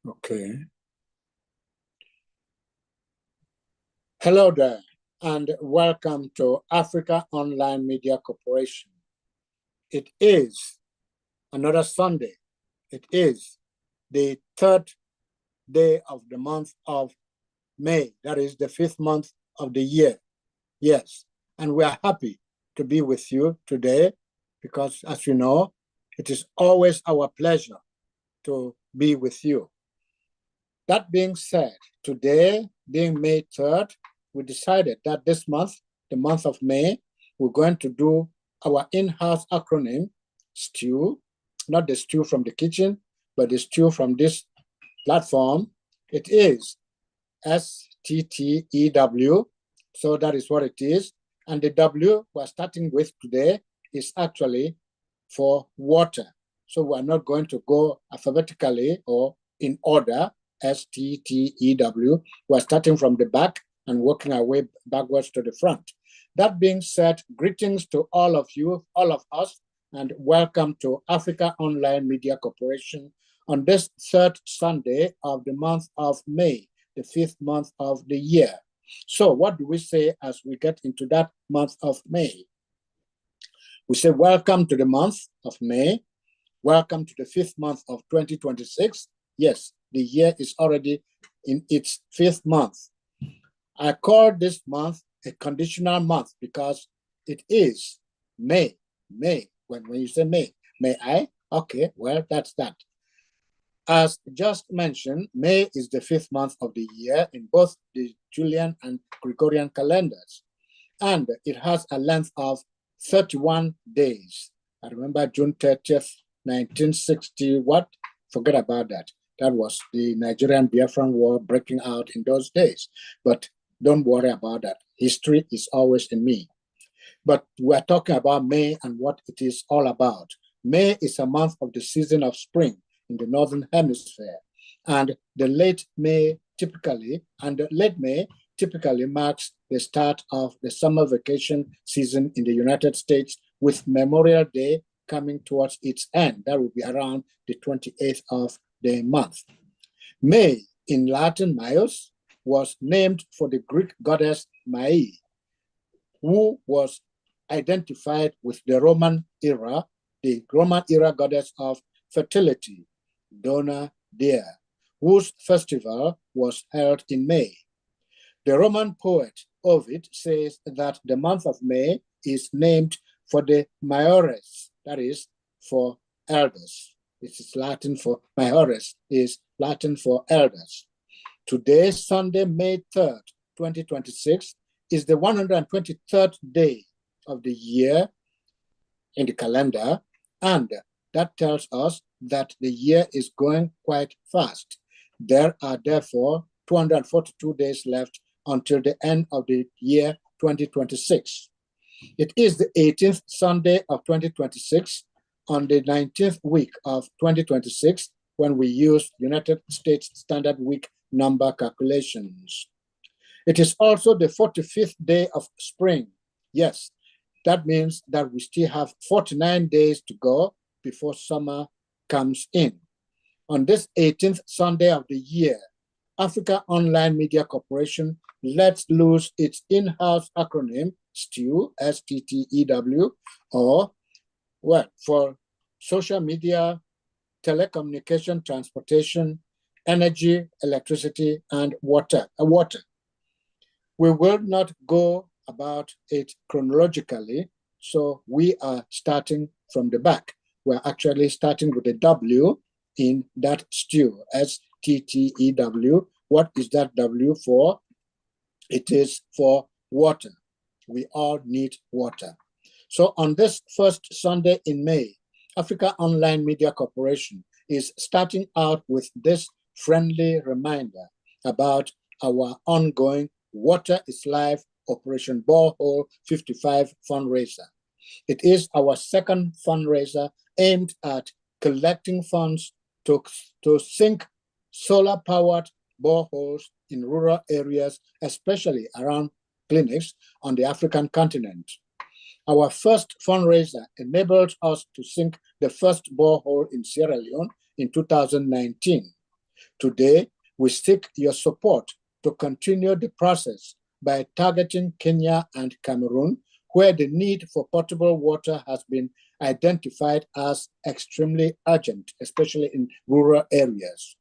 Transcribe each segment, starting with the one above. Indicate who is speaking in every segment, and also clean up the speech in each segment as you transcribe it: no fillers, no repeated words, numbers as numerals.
Speaker 1: Okay. Hello there, and welcome to Africa Online Media Corporation. It is another Sunday. It is the third day of the month of May. That is the fifth month of the year. Yes, and we are happy to be with you today because, as you know, it is always our pleasure to be with you. That being said, today, being May 3rd, we decided that this month, the month of May, we're going to do our in-house acronym, S.T.E.W, not the stew from the kitchen, but the stew from this platform. It is S.T.E.W, so that is what it is. And the W we're starting with today is actually for water. So we're not going to go alphabetically or in order. S-T-E-W. We're starting from the back and working our way backwards to the front. That being said, greetings to all of you, all of us, and welcome to Africa Online Media Corporation on this third Sunday of the month of May, the fifth month of the year. So what do we say as we get into that month of May? We say welcome to the month of May, welcome to the fifth month of 2026. Yes, the year is already in its fifth month. I call this month a conditional month because it is May. May. When you say May I? Okay, well, that's that. As just mentioned, May is the fifth month of the year in both the Julian and Gregorian calendars. And it has a length of 31 days. I remember June 30th, 1960, what? Forget about that. That was the Nigerian Biafran War breaking out in those days. But don't worry about that. History is always in me. But we're talking about May and what it is all about. May is a month of the season of spring in the Northern Hemisphere. And the late May typically marks the start of the summer vacation season in the United States, with Memorial Day coming towards its end. That will be around the 28th of the month. May, in Latin Maius, was named for the Greek goddess Mai, who was identified with the Roman era goddess of fertility, Donna Dea, whose festival was held in May. The Roman poet Ovid says that the month of May is named for the Maiores, that is, for elders. It is Latin for Maiores, is Latin for elders. Today, Sunday, May 3rd, 2026, is the 123rd day of the year in the calendar, and that tells us that the year is going quite fast. There are therefore 242 days left until the end of the year 2026. It is the 18th Sunday of 2026 on the 19th week of 2026 when we use United States Standard Week number calculations. It is also the 45th day of spring. Yes, that means that we still have 49 days to go before summer comes in. On this 18th Sunday of the year, Africa Online Media Corporation lets loose its in-house acronym, S.T.E.W, S-T-T-E-W, or, well, for social media, telecommunication, transportation, energy, electricity, and water. We will not go about it chronologically, so we are starting from the back. We're actually starting with a W in that stew, S-T-T-E-W. What is that W for? It is for water. We all need water. So on this first Sunday in May, Africa Online Media Corporation is starting out with this friendly reminder about our ongoing Water is Life Operation Borehole 55 fundraiser. It is our second fundraiser aimed at collecting funds to sink solar-powered boreholes in rural areas, especially around clinics on the African continent. Our first fundraiser enabled us to sink the first borehole in Sierra Leone in 2019. Today, we seek your support to continue the process by targeting Kenya and Cameroon, where the need for potable water has been identified as extremely urgent, especially in rural areas.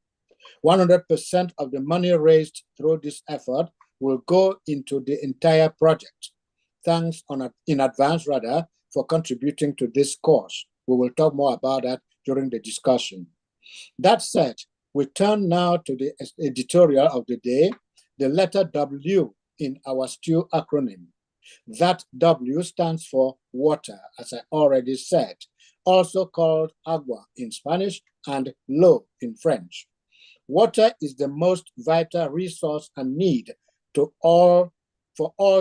Speaker 1: 100% of the money raised through this effort will go into the entire project. Thanks in advance, for contributing to this cause. We will talk more about that during the discussion. That said, we turn now to the editorial of the day, the letter W in our S.T.E.W acronym. That W stands for water, as I already said, also called agua in Spanish and l'eau in French. Water is the most vital resource and need for all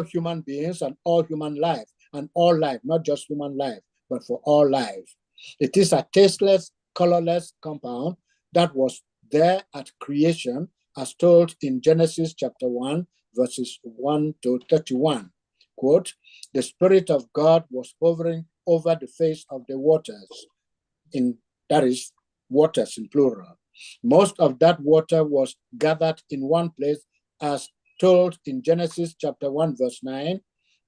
Speaker 1: human beings and all human life, and all life, not just human life, but for all life. It is a tasteless, colorless compound that was there at creation, as told in Genesis chapter 1, verses 1 to 31. Quote, the Spirit of God was hovering over the face of the waters, that is, waters in plural. Most of that water was gathered in one place, as told in Genesis chapter 1, verse 9.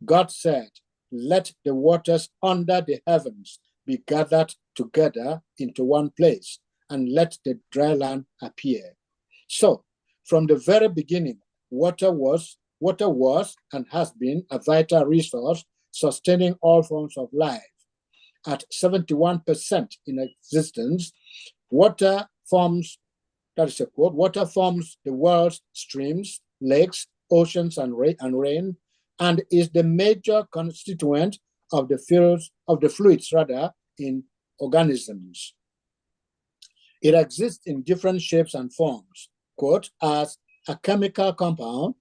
Speaker 1: God said, let the waters under the heavens be gathered together into one place, and let the dry land appear. So, from the very beginning, water was and has been a vital resource sustaining all forms of life. At 71% in existence, water forms the world's streams, lakes, oceans, and rain, and is the major constituent of the fluids in organisms. It exists in different shapes and forms. Quote, as a chemical compound,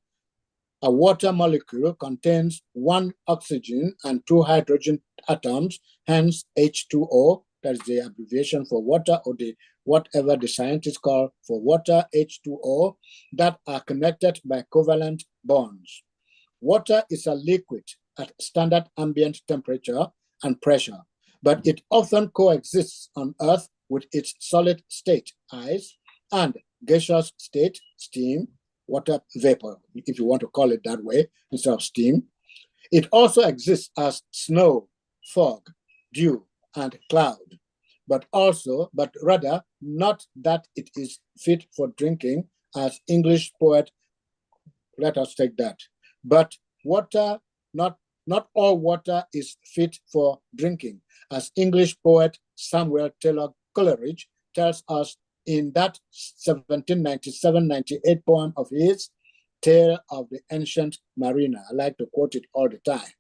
Speaker 1: a water molecule contains one oxygen and two hydrogen atoms, hence H2O, that's the abbreviation for water, or whatever the scientists call for water, H2O, that are connected by covalent bonds. Water is a liquid at standard ambient temperature and pressure, but it often coexists on Earth with its solid state, ice, and gaseous state, steam, water vapor, if you want to call it that way, instead of steam. It also exists as snow, fog, dew, and cloud, but rather not that it is fit for drinking, as English poet, let us take that. But water, not all water is fit for drinking, as English poet Samuel Taylor Coleridge tells us in that 1797-98 poem of his, Tale of the Ancient Mariner. I like to quote it all the time.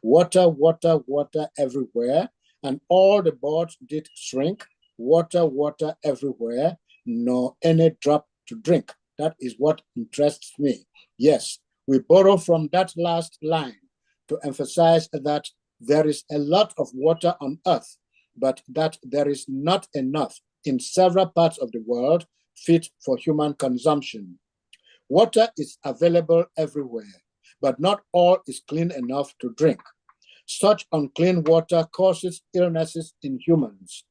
Speaker 1: Water, water, water everywhere, and all the boats did shrink. Water, water everywhere, nor any drop to drink. That is what interests me. Yes, we borrow from that last line to emphasize that there is a lot of water on Earth, but that there is not enough in several parts of the world fit for human consumption. Water is available everywhere, but not all is clean enough to drink. Such unclean water causes illnesses in humans.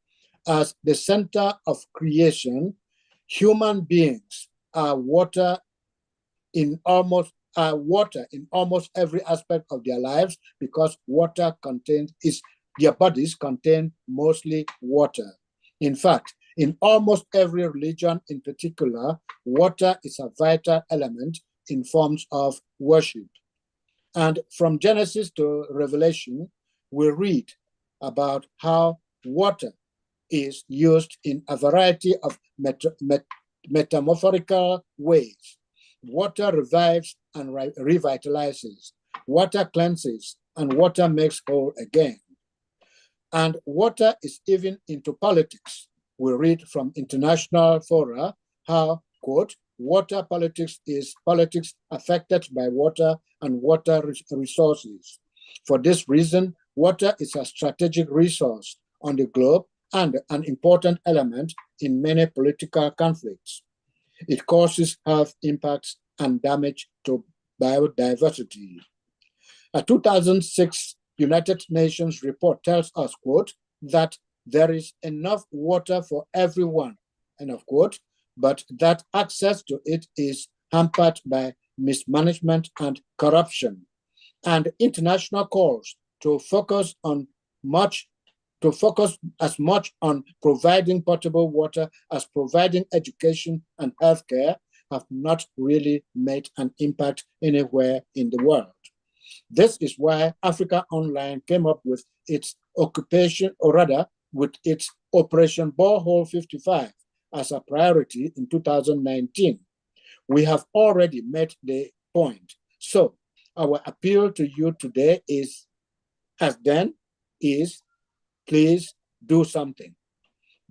Speaker 1: As the center of creation, human beings are water in almost every aspect of their lives, because their bodies contain mostly water. In fact, in almost every religion in particular, water is a vital element in forms of worship. And from Genesis to Revelation, we read about how water is used in a variety of metamorphorical ways. Water revives and revitalizes. Water cleanses, and water makes whole again. And water is even into politics. We read from international fora how, quote, water politics is politics affected by water and water resources. For this reason, water is a strategic resource on the globe and an important element in many political conflicts. It causes health impacts and damage to biodiversity. A 2006 United Nations report tells us, quote, that there is enough water for everyone, end of quote, but that access to it is hampered by mismanagement and corruption. And international calls to focus as much on providing potable water as providing education and healthcare have not really made an impact anywhere in the world. This is why AfricaOnline came up with its occupation, or rather, with its Operation Borehole 55 as a priority in 2019. We have already made the point. So our appeal to you today is, please do something.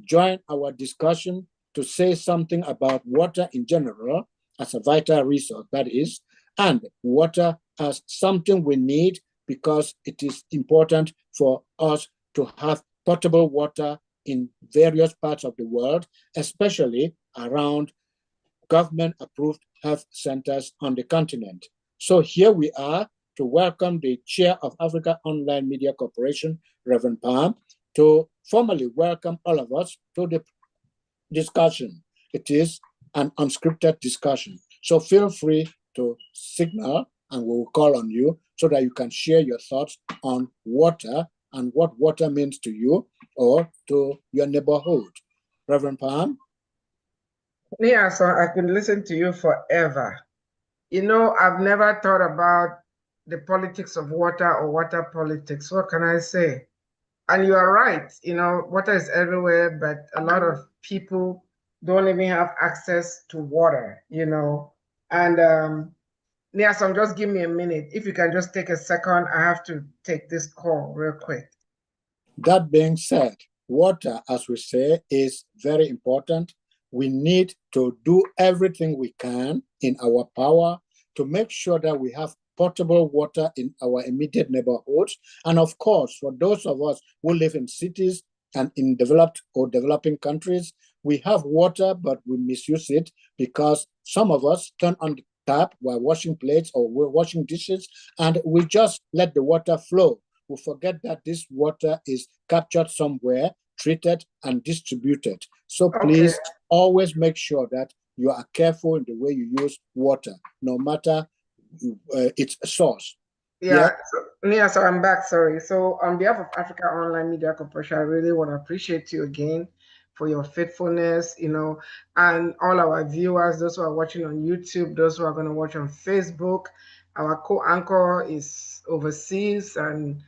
Speaker 1: Join our discussion to say something about water in general as a vital resource, that is, and water as something we need because it is important for us to have potable water in various parts of the world, especially around government-approved health centers on the continent. So here we are to welcome the chair of AfricaOnline Media Corporation, Reverend Palm, to formally welcome all of us to the discussion. It is an unscripted discussion. So feel free to signal and we will call on you so that you can share your thoughts on water and what water means to you or to your neighborhood. Reverend Palm?
Speaker 2: Yeah, so I could listen to you forever. You know, I've never thought about the politics of water or water politics. What can I say? And you are right, you know, water is everywhere, but a lot of people don't even have access to water, you know. And Niasom, just give me a minute. If you can just take a second, I have to take this call real quick.
Speaker 1: That being said, water, as we say, is very important. We need to do everything we can in our power to make sure that we have potable water in our immediate neighborhoods. And of course, for those of us who live in cities and in developed or developing countries, we have water, but we misuse it because some of us turn on the tap while washing plates or we're washing dishes, and we just let the water flow. We forget that this water is captured somewhere, treated, and distributed. So please always make sure that you are careful in the way you use water, no matter its source.
Speaker 2: Yeah, so I'm back, sorry. So on behalf of AfricaOnline Media Corporation, I really want to appreciate you again for your faithfulness, you know, and all our viewers, those who are watching on YouTube, those who are going to watch on Facebook. Our co-anchor is overseas, and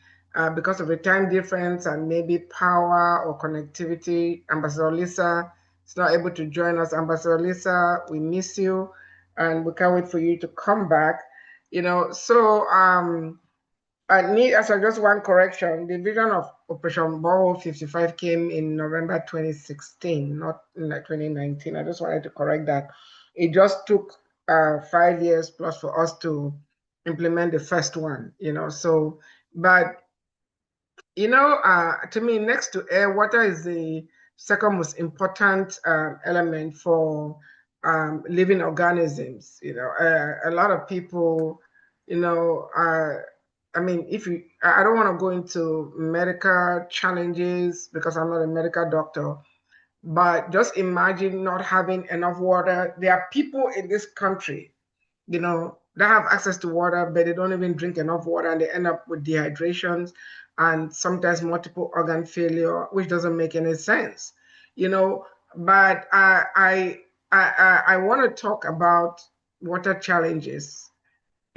Speaker 2: because of the time difference and maybe power or connectivity, Ambassador Lisa is not able to join us. Ambassador Lisa, we miss you, and we can't wait for you to come back. You know, so I need as just one correction. The vision of Operation Borehole 55 came in November 2016, not in 2019. I just wanted to correct that. It just took 5 years plus for us to implement the first one, you know. So, but you know, to me, next to air, water is the second most important element for living organisms. You know, a lot of people, you know, I mean, I don't want to go into medical challenges because I'm not a medical doctor, but just imagine not having enough water. There are people in this country, you know, that have access to water, but they don't even drink enough water and they end up with dehydrations and sometimes multiple organ failure, which doesn't make any sense, you know. But I want to talk about water challenges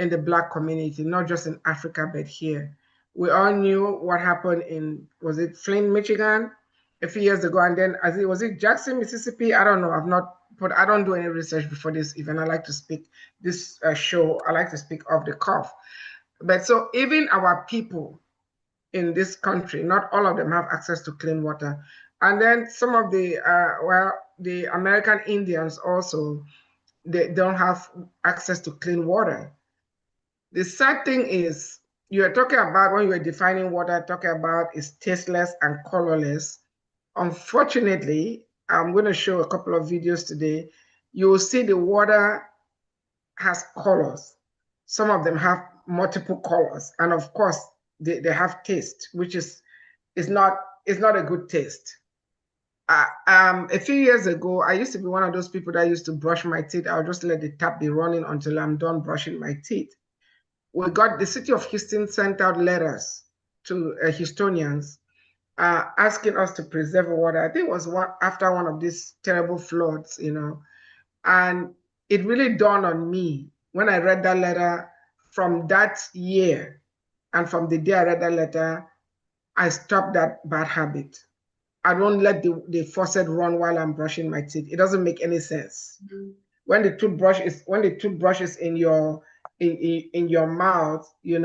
Speaker 2: in the Black community, not just in Africa, but here. We all knew what happened in, was it Flint, Michigan, a few years ago, and then was it Jackson, Mississippi? I don't know. I don't do any research before this even. I like to speak this show. I like to speak off the cuff. But so even our people in this country, not all of them have access to clean water. And then some of the, the American Indians also, they don't have access to clean water. The sad thing is, you're talking about when you're defining water, talking about is tasteless and colorless. Unfortunately, I'm going to show a couple of videos today. You will see the water has colors. Some of them have multiple colors. And of course, they have taste, which is not a good taste. A few years ago, I used to be one of those people that used to brush my teeth. I'll just let the tap be running until I'm done brushing my teeth. The city of Houston sent out letters to Houstonians asking us to preserve water. I think it was after one of these terrible floods, and it really dawned on me when I read that letter. From that year and from the day I read that letter, I stopped that bad habit. I don't let the faucet run while I'm brushing my teeth. It doesn't make any sense. Mm-hmm. When the toothbrush is in your mouth, you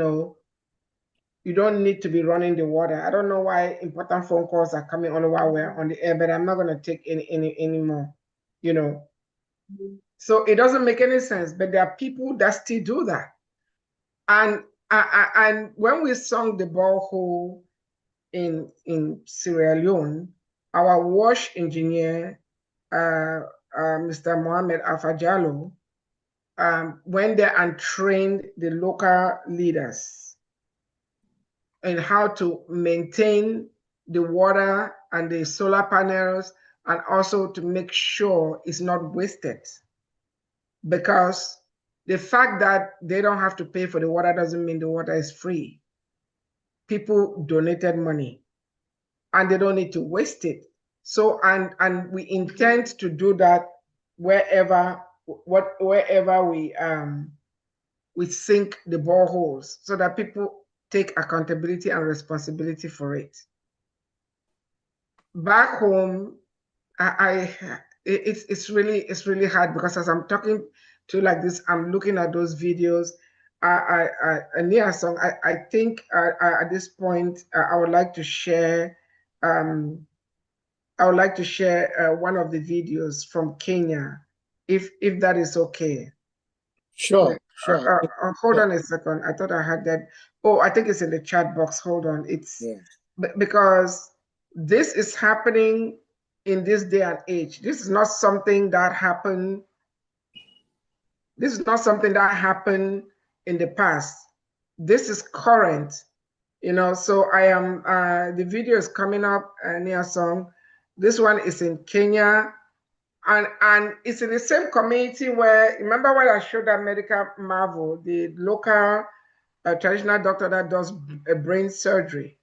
Speaker 2: don't need to be running the water. I don't know why important phone calls are coming on while we're on the air, but I'm not going to take any more, Mm-hmm. So it doesn't make any sense, but there are people that still do that. And when we sung the borehole in Sierra Leone, our wash engineer, Mr. Mohamed Afajalo, went there and trained the local leaders in how to maintain the water and the solar panels, and also to make sure it's not wasted. Because the fact that they don't have to pay for the water doesn't mean the water is free. People donated money and they don't need to waste it. So, and we intend to do that wherever we sink the boreholes, so that people take accountability and responsibility for it. Back home, it's really hard, because as I'm talking to you like this, I'm looking at those videos. Nia Song, I think at this point I would like to share one of the videos from Kenya, if that is okay.
Speaker 1: Sure.
Speaker 2: Hold on a second. I thought I had that. Oh, I think it's in the chat box. Hold on. It's because this is happening in this day and age. This is not something that happened. This is not something that happened in the past. This is current. So I am. The video is coming up near some. This one is in Kenya. And it's in the same community where, remember when I showed that medical marvel, the local traditional doctor that does a brain surgery,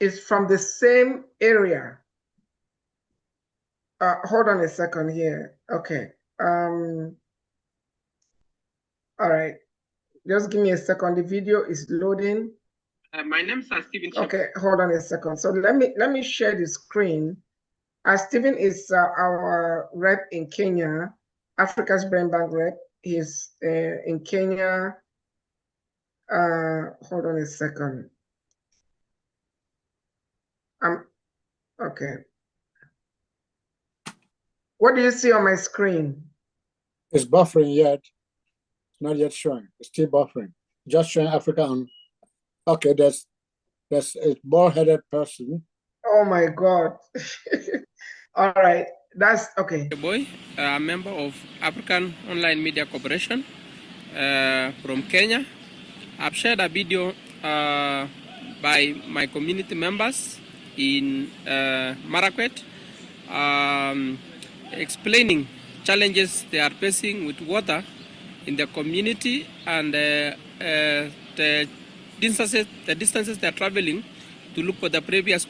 Speaker 2: is from the same area. Hold on a second here. Okay. All right. Just give me a second. The video is loading.
Speaker 3: My name is S.T.E.W.
Speaker 2: Okay, hold on a second. So let me share the screen. Stephen is our rep in Kenya, Africa's Brain Bank rep. He's in Kenya. Hold on a second. Okay. What do you see on my screen?
Speaker 1: It's buffering yet. It's not yet showing. It's still buffering. Just showing Africa on. Okay, there's a bald-headed person.
Speaker 2: Oh my God. All right, that's okay.
Speaker 3: Boy, a member of African Online Media Corporation from Kenya. I've shared a video by my community members in Marakwet, explaining challenges they are facing with water in the community, and the distances they are traveling to look for the previous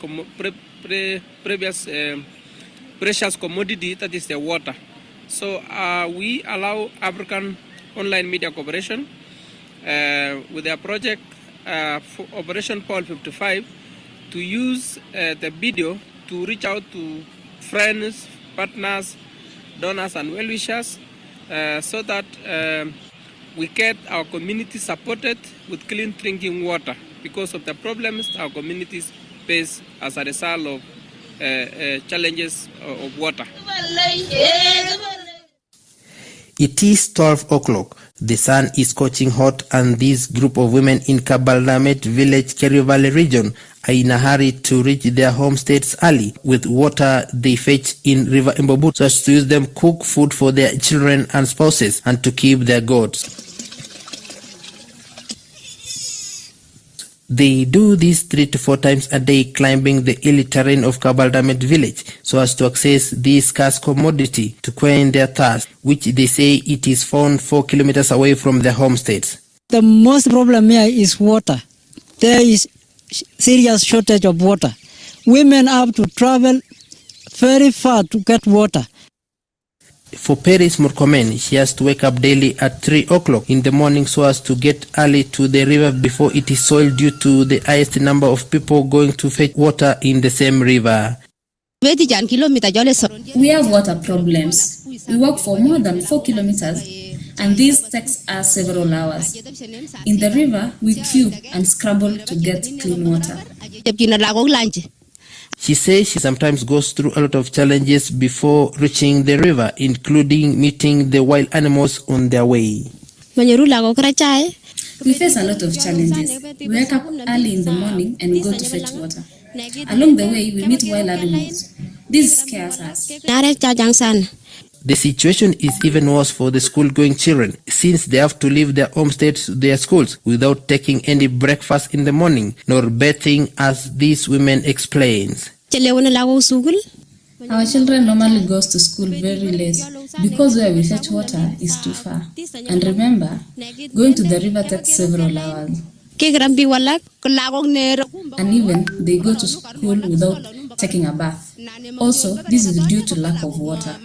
Speaker 3: precious commodity, that is the water. So we allow African Online Media Corporation with their project for Operation Paul 55 to use the video to reach out to friends, partners, donors and well-wishers so that we get our community supported with clean drinking water because of the problems our communities face as a result of challenges of water.
Speaker 4: It is 12 o'clock. The sun is scorching hot, and this group of women in Kabalnamet village, Kerio Valley region, are in a hurry to reach their homesteads early with water they fetch in River Imbobu, so as to use them cook food for their children and spouses and to keep their goats. They do this 3 to 4 times a day, climbing the hilly terrain of Kabaldamet village so as to access this scarce commodity to quench their thirst, which they say it is found 4 kilometers away from their homesteads.
Speaker 5: The most problem here is water. There is serious shortage of water. Women have to travel very far to get water.
Speaker 4: For Paris Murkomen, she has to wake up daily at 3 o'clock in the morning so as to get early to the river before it is soiled due to the highest number of people going to fetch water in the same river.
Speaker 6: We have water problems. We walk for more than 4 kilometers and this takes us several hours. In the river, we queue and scramble to get clean water.
Speaker 4: She says she sometimes goes through a lot of challenges before reaching the river, including meeting the wild animals on their way.
Speaker 6: We face a lot of challenges. We wake up early in the morning and we go to fetch water. Along the way, we meet wild animals. This scares us.
Speaker 4: The situation is even worse for the school-going children, since they have to leave their homesteads to their schools without taking any breakfast in the morning, nor bathing, as these women explains.
Speaker 6: Our children normally goes to school very late because where we fetch water is too far. And remember, going to the river takes several hours. And even they go to school without taking a bath. Also, this is due to lack of water.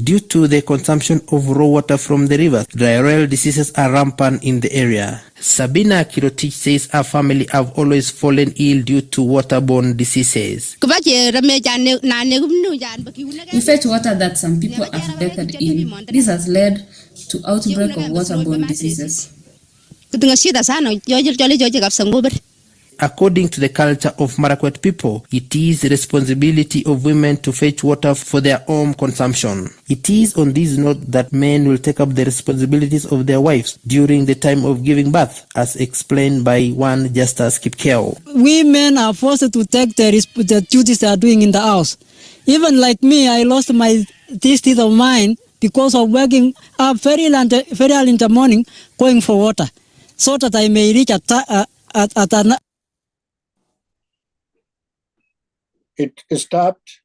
Speaker 4: Due to the consumption of raw water from the river, diarrheal diseases are rampant in the area. Sabina Kirotich says her family have always fallen ill due to waterborne diseases.
Speaker 6: We fetch water that some people have bathed in. This has led to outbreak of waterborne diseases.
Speaker 4: According to the culture of Marakwet people, it is the responsibility of women to fetch water for their own consumption. It is on this note that men will take up the responsibilities of their wives during the time of giving birth, as explained by one Justus Kipkeo.
Speaker 5: Women are forced to take the duties they are doing in the house. Even like me, I lost this teeth of mine because of waking up very early in the morning going for water, so that I may reach at
Speaker 1: It stopped.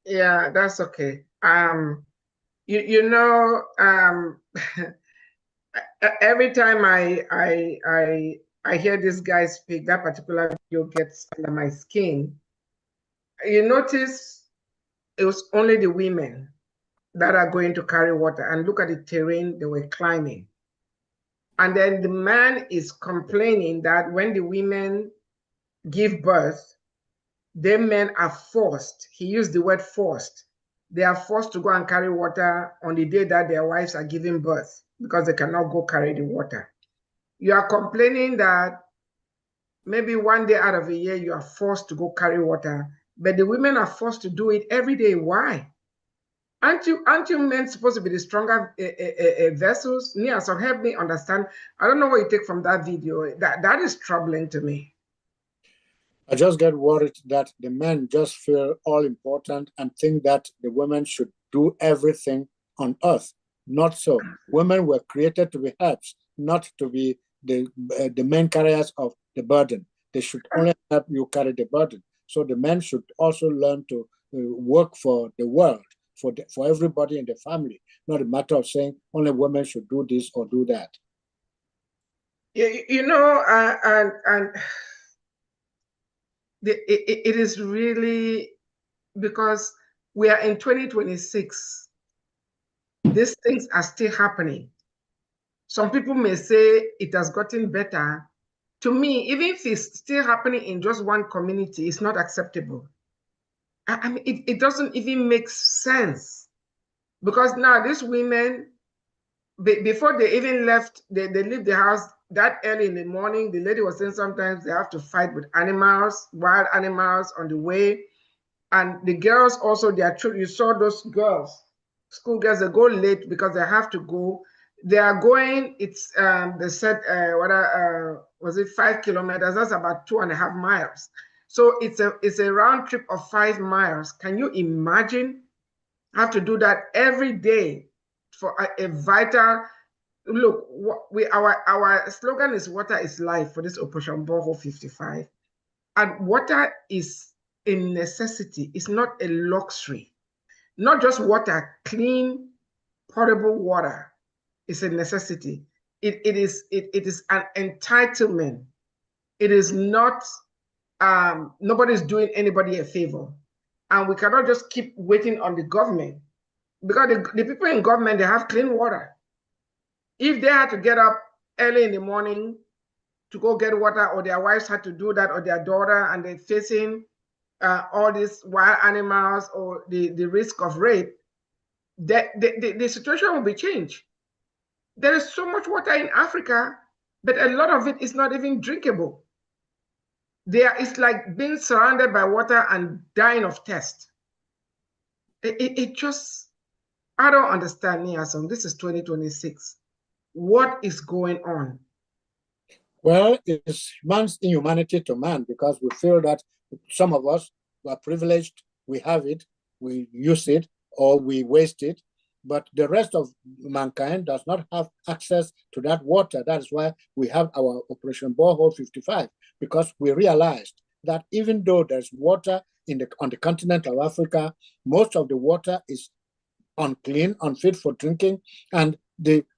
Speaker 2: Yeah, that's okay. Every time I hear this guy speak, that particular video gets under my skin. You notice it was only the women that are going to carry water, and look at the terrain they were climbing. And then the man is complaining that when the women give birth, the men are forced, he used the word forced, they are forced to go and carry water on the day that their wives are giving birth because they cannot go carry the water. You are complaining that maybe one day out of a year you are forced to go carry water, but the women are forced to do it every day. Why? Aren't you men supposed to be the stronger vessels? Nia, so help me understand. I don't know what you take from that video. That is troubling to me.
Speaker 1: I just get worried that the men just feel all important and think that the women should do everything on earth. Not so. Women were created to be helps, not to be the main carriers of the burden. They should only help you carry the burden. So the men should also learn to work for the world, for everybody in the family. Not a matter of saying only women should do this or do that.
Speaker 2: It is really because we are in 2026. These things are still happening. Some people may say it has gotten better. To me, even if it's still happening in just one community, it's not acceptable. I mean, it doesn't even make sense. Because now these women, before they even left, they leave the house that early in the morning. The lady was saying sometimes they have to fight with animals, wild animals on the way. And the girls also, you saw those girls, school girls, they go late because they have to go. They are going, they said, was it 5 kilometers? That's about 2.5 miles. So it's a round trip of 5 miles. Can you imagine? Have to do that every day for a vital look, our slogan is water is life for this Operation Borehole 55. And water is a necessity. It's not a luxury. Not just water, clean, potable water is a necessity. It is an entitlement. It is not, nobody's doing anybody a favor. And we cannot just keep waiting on the government, because the people in government, they have clean water. If they had to get up early in the morning to go get water, or their wives had to do that, or their daughter, and they're facing all these wild animals or the risk of rape, the situation will be changed. There is so much water in Africa, but a lot of it is not even drinkable. It's like being surrounded by water and dying of thirst. It just, I don't understand, Niason. This is 2026. What is going on?
Speaker 1: Well, it's man's inhumanity to man, because we feel that some of us are privileged, we have it, we use it, or we waste it, but the rest of mankind does not have access to that water. That is why we have our Operation Borehole 55, because we realized that even though there's water on the continent of Africa, most of the water is unclean, unfit for drinking, and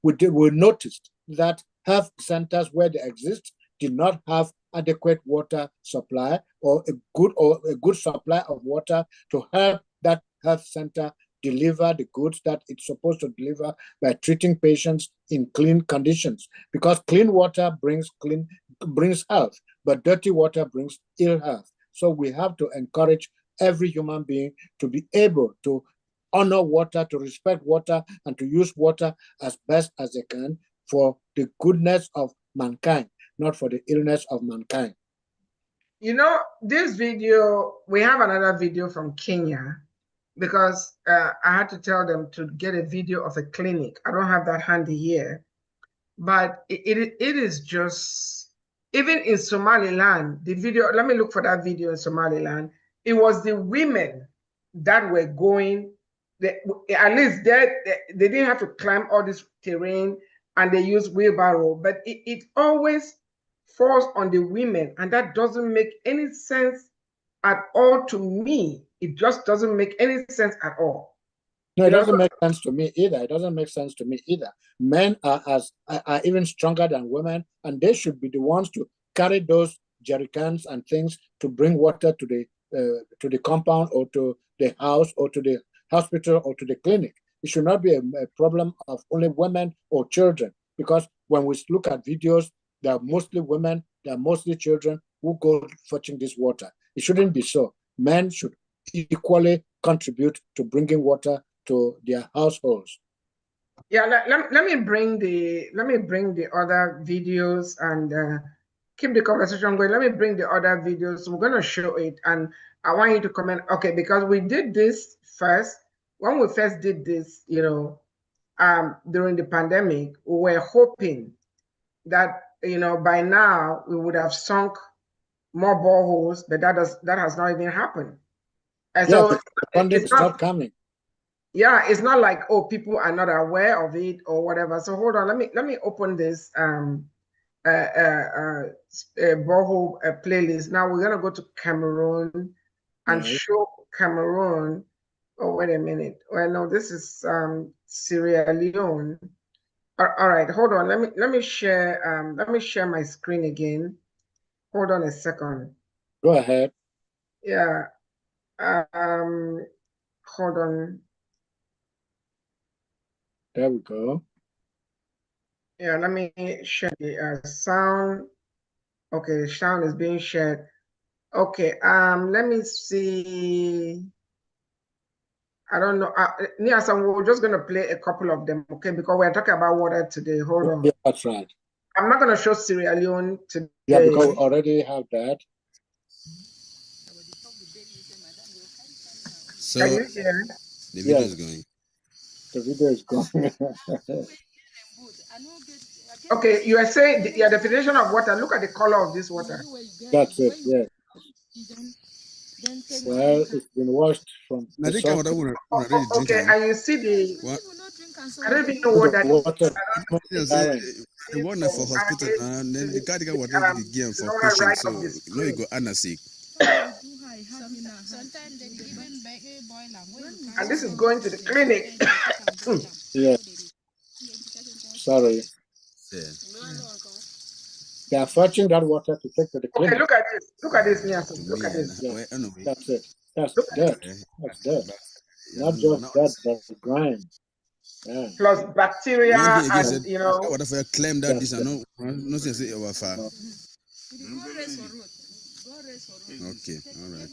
Speaker 1: we noticed that health centers where they exist did not have adequate water supply, or a good supply of water to help that health center deliver the goods that it's supposed to deliver by treating patients in clean conditions. Because clean water brings health, but dirty water brings ill health. So we have to encourage every human being to be able to honor water, to respect water, and to use water as best as they can for the goodness of mankind, not for the illness of mankind.
Speaker 2: You know, this video, we have another video from Kenya, because I had to tell them to get a video of a clinic. I don't have that handy here, but it is just, even in Somaliland, the video, let me look for that video in Somaliland. It was the women that were going, at least they didn't have to climb all this terrain, and they use wheelbarrow, but it always falls on the women, and that doesn't make any sense at all to me. It just doesn't make any sense at all.
Speaker 1: No, it doesn't make sense to me either. It doesn't make sense to me either. Men are even stronger than women, and they should be the ones to carry those jerrycans and things to bring water to the compound, or to the house, or to the hospital, or to the clinic. It should not be a problem of only women or children, because when we look at videos, there are mostly women, there are mostly children who go fetching this water. It shouldn't be so. Men should equally contribute to bringing water to their households.
Speaker 2: Yeah, let me bring the other videos and keep the conversation going. Let me bring the other videos. We're going to show it, and I want you to comment. Okay, because we did this first. When we first did this, you know, during the pandemic, we were hoping that, you know, by now we would have sunk more boreholes, but that has not even happened. And
Speaker 1: yeah,
Speaker 2: so
Speaker 1: funding is not coming.
Speaker 2: Yeah, it's not like, oh, people are not aware of it or whatever. So hold on, let me open this borehole playlist. Now we're gonna go to Cameroon and show Cameroon. Oh, wait a minute. Well, no, this is Sierra Leone. All right, hold on. Let me share my screen again. Hold on a second.
Speaker 1: Go ahead.
Speaker 2: Yeah. Hold on.
Speaker 1: There we go.
Speaker 2: Yeah, let me share the sound. Okay, the sound is being shared. Okay, let me see. I don't know. Niasan, we're just gonna play a couple of them, okay? Because we're talking about water today. Hold on.
Speaker 1: Yeah, that's right.
Speaker 2: I'm not gonna show Sierra Leone today.
Speaker 1: Yeah, because we already have that.
Speaker 7: So
Speaker 2: can you hear?
Speaker 7: The video is going.
Speaker 1: The video is going.
Speaker 2: Okay, you are saying the definition of water. Look at the color of this water.
Speaker 1: That's it. Yeah. Well, it's been washed from the
Speaker 2: Okay, and you see the. I don't even know
Speaker 1: So
Speaker 2: what
Speaker 1: the
Speaker 2: that is.
Speaker 1: water
Speaker 7: the one for hospital and then the cardiac water again for
Speaker 2: Laura
Speaker 7: patients.
Speaker 2: right
Speaker 7: So
Speaker 2: of the
Speaker 7: no, you
Speaker 2: screen.
Speaker 7: go anasic.
Speaker 2: And this is going to the clinic.
Speaker 1: yeah. Sorry. They are fetching that water to take to the clinic.
Speaker 2: Okay, look at this. Look at this, Niason. Look at this.
Speaker 1: Yeah. That's it. That's
Speaker 2: Look at
Speaker 1: dirt. That's dirt. Not just dirt, but grime. Yeah.
Speaker 2: Plus bacteria and
Speaker 7: what if I claim that this and no say our far. Okay, all right.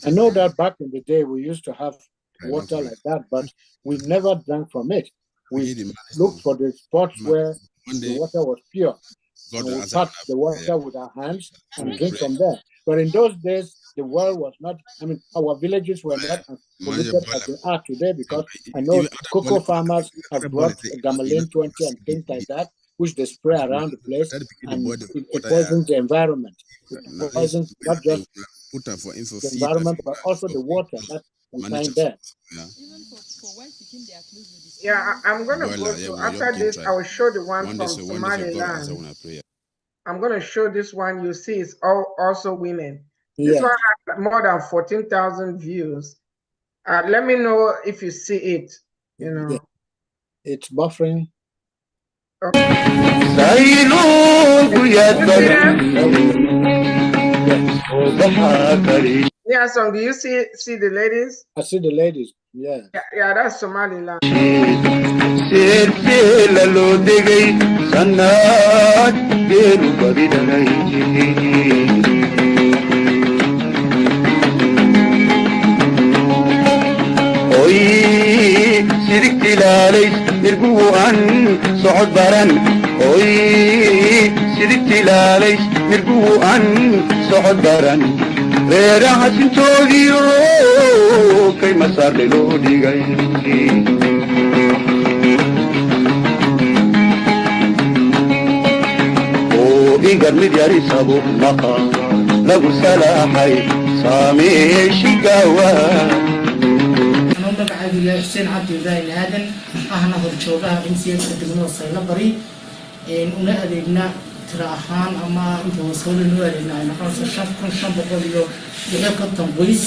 Speaker 1: I know that back in the day we used to have water like that, but we never drank from it. We looked for the spots where the water was pure. And we touch the water with our hands and drink from there. But in those days, the world was not, our villages were not as polluted as they are today, because I know cocoa farmers have brought gamalin 20 and things like that, which they spray around the place, and it poisons the environment. It poisons not just the environment, but also the water that we find there.
Speaker 2: Yeah, I'm going to go to, after this, I will show the one from Somaliland. I'm going to show this one. You see, it's also women. This one has more than 14,000 views. Let me know if you see it.
Speaker 1: Yeah. It's buffering.
Speaker 2: Okay. Yeah, so do you see the ladies?
Speaker 1: I see the ladies. Yeah.
Speaker 2: Yeah, that's Somaliland.
Speaker 8: حسين عبد الله هذا أهنا هرجوجها إنسان كتبنا وصيلا بري ونا أدينا تراهان أما أنت وصل نورنا أنا خلاص شاف بقولي يحب التنبيس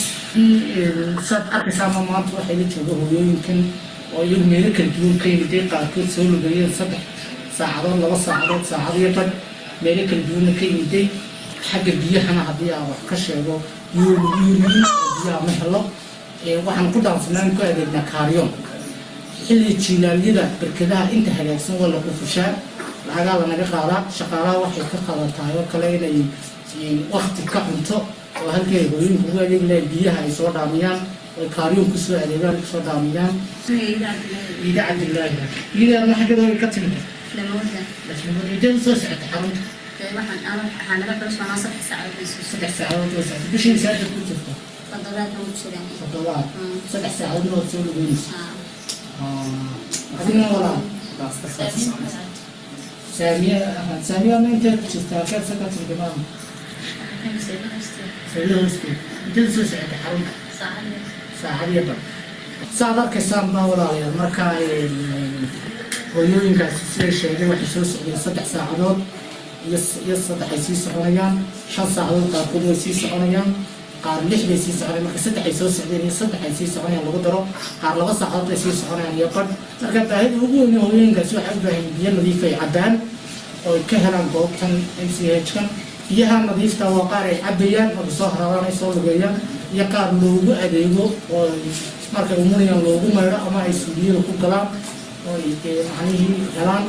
Speaker 8: صد أقسام ما تروح اللي تشوفه يمكن ويوم يركل يوم كي يدقق كل سؤال بري صدق ساعة ولا بس ساعة يقعد ميركل يوم كي يدق حق بيها أنا هديها وكشيء يوم بيها محلا waxaan ku dhaafnaan ku adeegna kaaryoon xilli jiilaaliyada barkadaha inta hagaagsan wala ku fushaa lacaga naga qaada shaqaalaha waxay ka qaadataa oo kale inay waqti ka cunto oo halkay hooyinku ugu adeegleen biyaha ay soo dhaamiyaan oo kaaryoon ku soo adeegaan soo dhaamiyaan ida cabdillaahi ida ma xagada ka timid lama idin soo socota xarunta waxaan naga dhashanaa 3 saacadood bishii saacad ku jirto فضلات 7 ساعات من وصول البيت هذه ولا سامية من أنت تستأكل سكت الجمام سامية أنت ساعة حرم ساعة يبقى ساعة كسام ما ولا يا مركاي ويوم كاسير شيء واحد يسوي 7 ساعات يصدق يسيس عنيان 5 ساعات قاعد يسيس عنيان قار ليش بيسيس على مركز 6 حيسوس عدين 6 حيسيس على لو درو قار لو صحات يسيس على يقد marka baahida ugu weyn hooyinkaas waxay u baahan biyo nadiif ah cadaan oo ka helaan goobtan MCH-kan biyaha nadiifta waa qaar ay cabayaan oo soo haraan ay soo lugeeyaan iyo qaar loogu adeego oo marka umuriyaan loogu meero ama ay suuliyo ku galaan oo ay macnaheedu helaan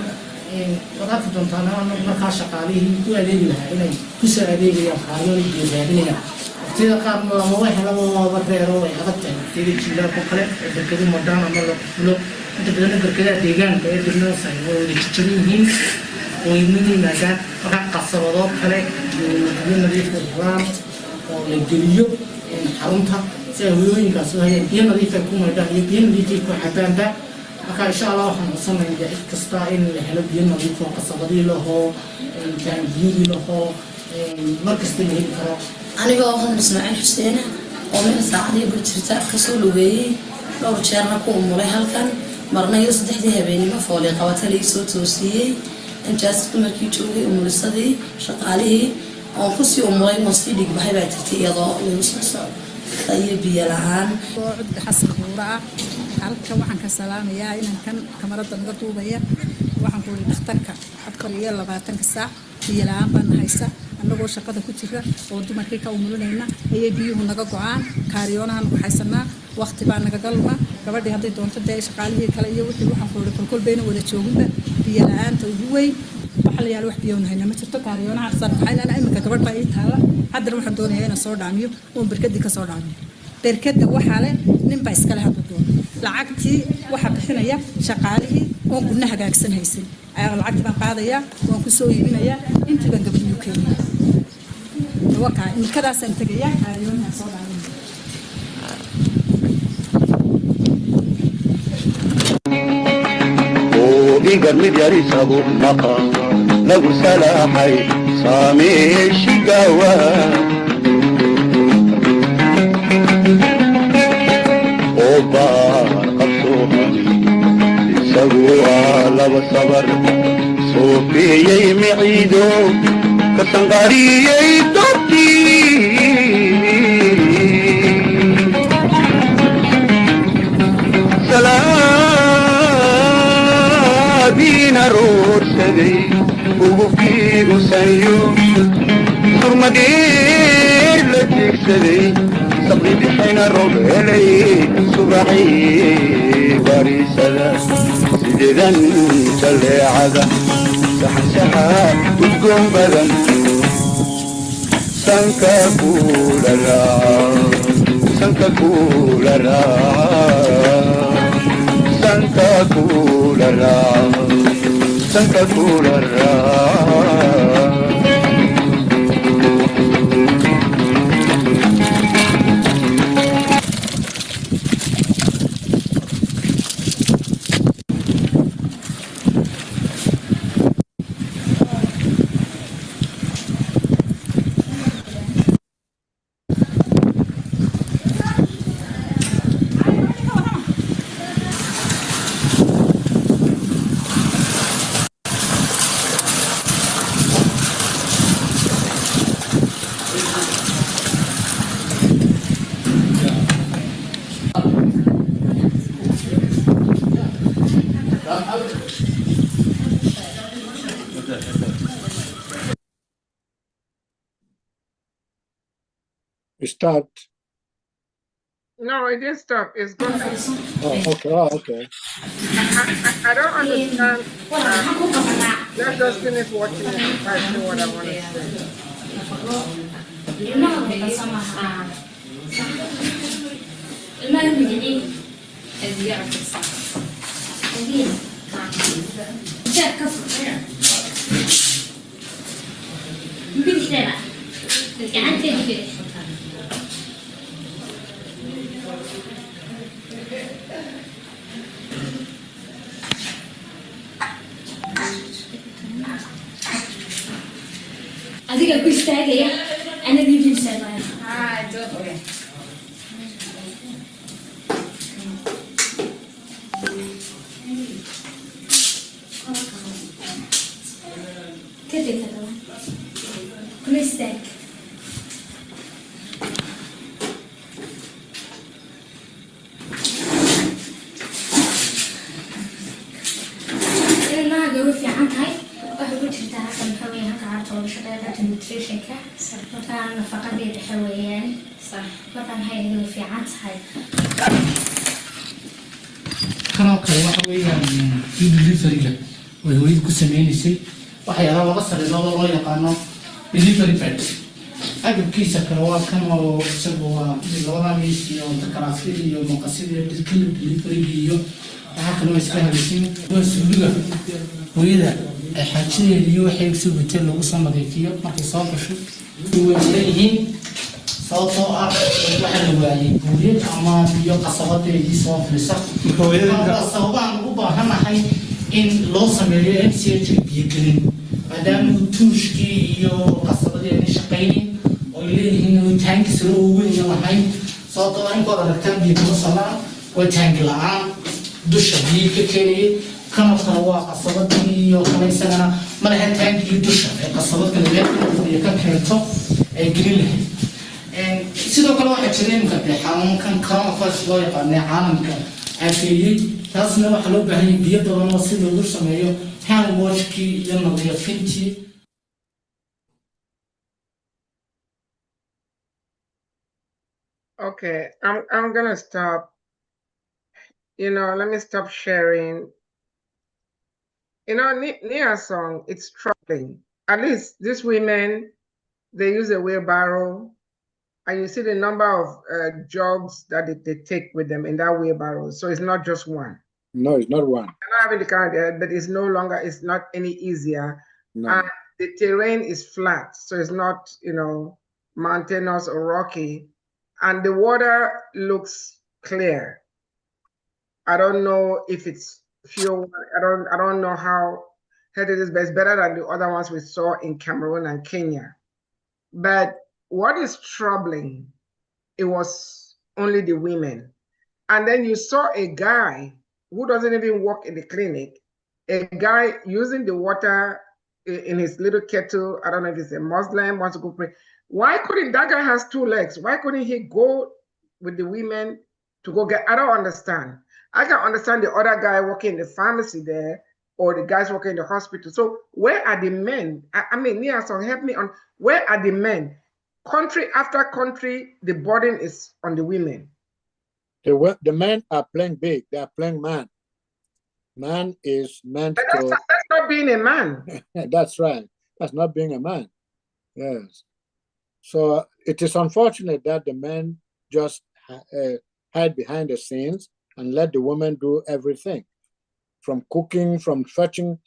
Speaker 8: wadaadka doontaana marka shaqaalihii ku adeegi lahaa inay ku soo adeegayaan qaaryoon iyo raadinayaan sida qaar ma waxa la wada beero ay adagtahay sida jiilaa ku kale barkadu madaan ama la fulo inta badan barkada deegaanka ee dibna say oo jijiriin oo yimaadaan waxa qasabado kale iyo nadiif ah oo la geliyo xarunta si hooyinkaas oo ay biyo nadiif ah ku maadaan iyo biyo nadiif ah ku cabaanba marka insha Allah waxaan sameeyaa cid kasta in la helo biyo nadiif ah qasabadii laho taangiyadii laho markasta la heli karo
Speaker 9: أنا هو هذا إسماعيل حسين ومن ساعدي بتشتاق كسول وجاي لو شارنا كوم مريح كان مرنا يصدق ده بيني ما فولي قواتلي صوت وسيء إنجاز مركي شوي ومرصدي شقالي أو خصي أموري مصيدك بحبة تيجا لوسوس طيب يلعن
Speaker 10: وعد حسن هورا halka waxaan ka salaamayaa inaan kan kamarada naga duubaya waxaan ku dhakhtarka 24 saac biyalaan baan haysa anagoo shaqada ku jira oo dumarkii ka umulinayna ayay biyuhu naga go'aan kaariyoonahan ku haysanaa waqti baan naga galma gabadhii hadday doonto dee shaqaalihii kale iyo wixii waxaan ku kulkul bayna wada jooginba biyalaanta ugu weyn waxa la yaalo wax biyoon hayna ma jirto kaariyoonaha sarfaxayna imika gabadh baa ii taala haddana waxaan doonayaa inaan soo dhaamiyo oo barkadii ka soo dhaamiyo barkada waxa le nin baa iska leh hadda doon lacagtii waxa bixinaya shaqaalihii oo gudna hagaagsan haysan ayaa lacagtii baan qaadaya waan ku soo iibinaya intii baan gabadhiyo keenaya waka inkadaasaan tagaya kaariyoonaha soo dhaamiyo
Speaker 11: إنكر مدياري سابو نقا لغو سلاحي سامي شقاوة أوبار قبصوهني سووا لو صبر صوفي يمعيدو كسنغاري يدوتي بينا روح سدي وفي وسيو حرمدير لك سدي صبري بحين الربيلي صباحي باري سلا سيدان سلي عذا سحسها وتقوم بدن سنكا كولرا سنكا كولرا Santa Culara, Santa Culara.
Speaker 1: Start.
Speaker 2: No, it didn't stop. It's going.
Speaker 1: Oh, okay. Oh, okay.
Speaker 2: I don't understand. Let's just finish watching it if I know what I want to say.
Speaker 12: Adiga ku istaagaya ana diibsanaya okay. كده كل istaag أنا جوي في عنها waxay ku jirtaa halkan waxa weeyaan halka carruurta lagu shaqeeyo nutritionka markaa nafaqadeeda waxa weeyaan markaa maxay ahayd fiican tahay
Speaker 8: kanoo kale waxa weeyaan deliveryga way hooyadu ku sameynaysay waxyaalaha laba sariirood loo yaqaano delivery bed agabkiisa kale waa kan oo isagu waa labada miis iyo karaasi iyo maqasid iyo delivery iyo waxa kale oo iska hadlaysin waa suuliga hooyada xaajideedii waxay soo batay lagu soo nadiifiyo markay soo gasho way leeyihiin sababtoo ah waxa la waayay buuriyad ama biyo qasabadeedii soo fisa hooyada sababaan ugu baahanahay in loo sameeyo MCH biyo gelin maadaama tuushkii iyo qasabadeedii shaqeynay oo leeyihiin taanki soo weyn lahayn sababtoo ah inkood aragtaan biyo kuma socdaan way taangi la-aan dusha biyo ka keenayay kanafkana waa qasabadii iyo kale isagana ma lahayn taangii dusha ee qasabadkana leebiyo ka keento ay gelin lahayd sidoo kale waxaa jira imika dee xanuunkan coronavirus loo yaqaanay caalamka caafeeyey taasna waxaa loo baahan yahay biyo badan oo si loogu sameeyo hand washkii iyo nadiifintii.
Speaker 2: Okay, I'm gonna stop. You know, let me stop sharing. You know, Nia song, it's troubling. At least these women, they use a wheelbarrow, and you see the number of jobs that they take with them in that wheelbarrow. So it's not just one.
Speaker 1: No, it's not one.
Speaker 2: I don't have the car there, but it's no longer, it's not any easier.
Speaker 1: No.
Speaker 2: And the terrain is flat, so it's not, you know, mountainous or rocky. And the water looks clear. I don't know if it's pure. I don't know how it is, but it's better than the other ones we saw in Cameroon and Kenya. But what is troubling, it was only the women. And then you saw a guy who doesn't even work in the clinic, a guy using the water in his little kettle. I don't know if he's a Muslim, wants to go pray. Why couldn't that guy has 2 legs? Why couldn't he go with the women to go get? I don't understand. I can understand the other guy working in the pharmacy there, or the guys working in the hospital. So where are the men? I mean, Nia, so help me on, where are the men? Country after country, the burden is on the women.
Speaker 1: The men are playing big. They are playing man. Man is meant to...
Speaker 2: That's not being a man.
Speaker 1: That's right. That's not being a man. Yes. So it is unfortunate that the men just hide behind the scenes and let the women do everything, from cooking, from fetching,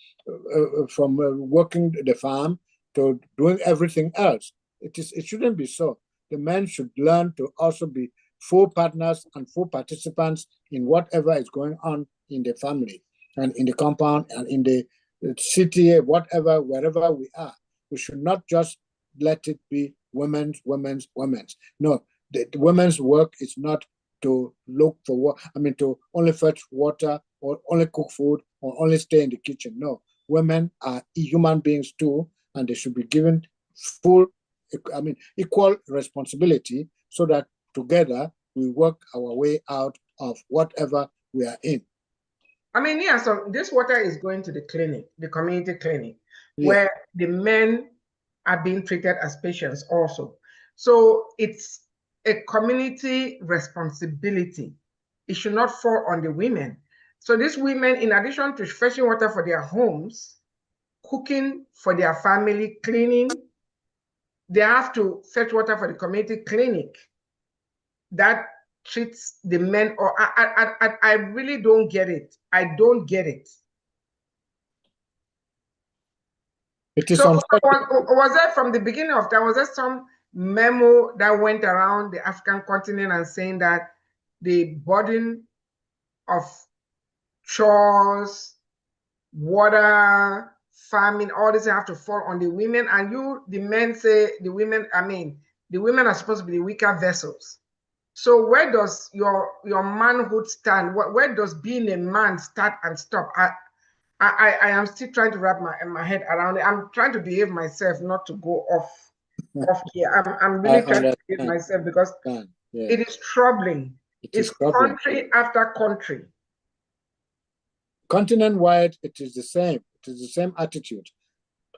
Speaker 1: from working the farm to doing everything else. It shouldn't be so. The men should learn to also be full partners and full participants in whatever is going on in the family and in the compound and in the city, whatever, wherever we are. We should not just let it be women's. No, the women's work is not to look for work, to only fetch water or only cook food or only stay in the kitchen. No, women are human beings too, and they should be given full, equal responsibility so that together we work our way out of whatever we are in.
Speaker 2: Yeah, so this water is going to the clinic, the community clinic, where the men are being treated as patients also. So it's a community responsibility. It should not fall on the women. So these women, in addition to fetching water for their homes, cooking for their family, cleaning, they have to fetch water for the community clinic that treats the men. Or I really don't get it. I don't get it. So was that from the beginning of that? Was there some memo that went around the African continent and saying that the burden of chores, water, farming, all this have to fall on the women, and you, the men, say the women, the women are supposed to be the weaker vessels. So where does your manhood stand? Where does being a man start and stop? I am still trying to wrap my head around it. I'm trying to behave myself, not to go off here. I'm really trying to behave myself because it is troubling. It's country after country.
Speaker 1: Continent-wide, it is the same. It is the same attitude.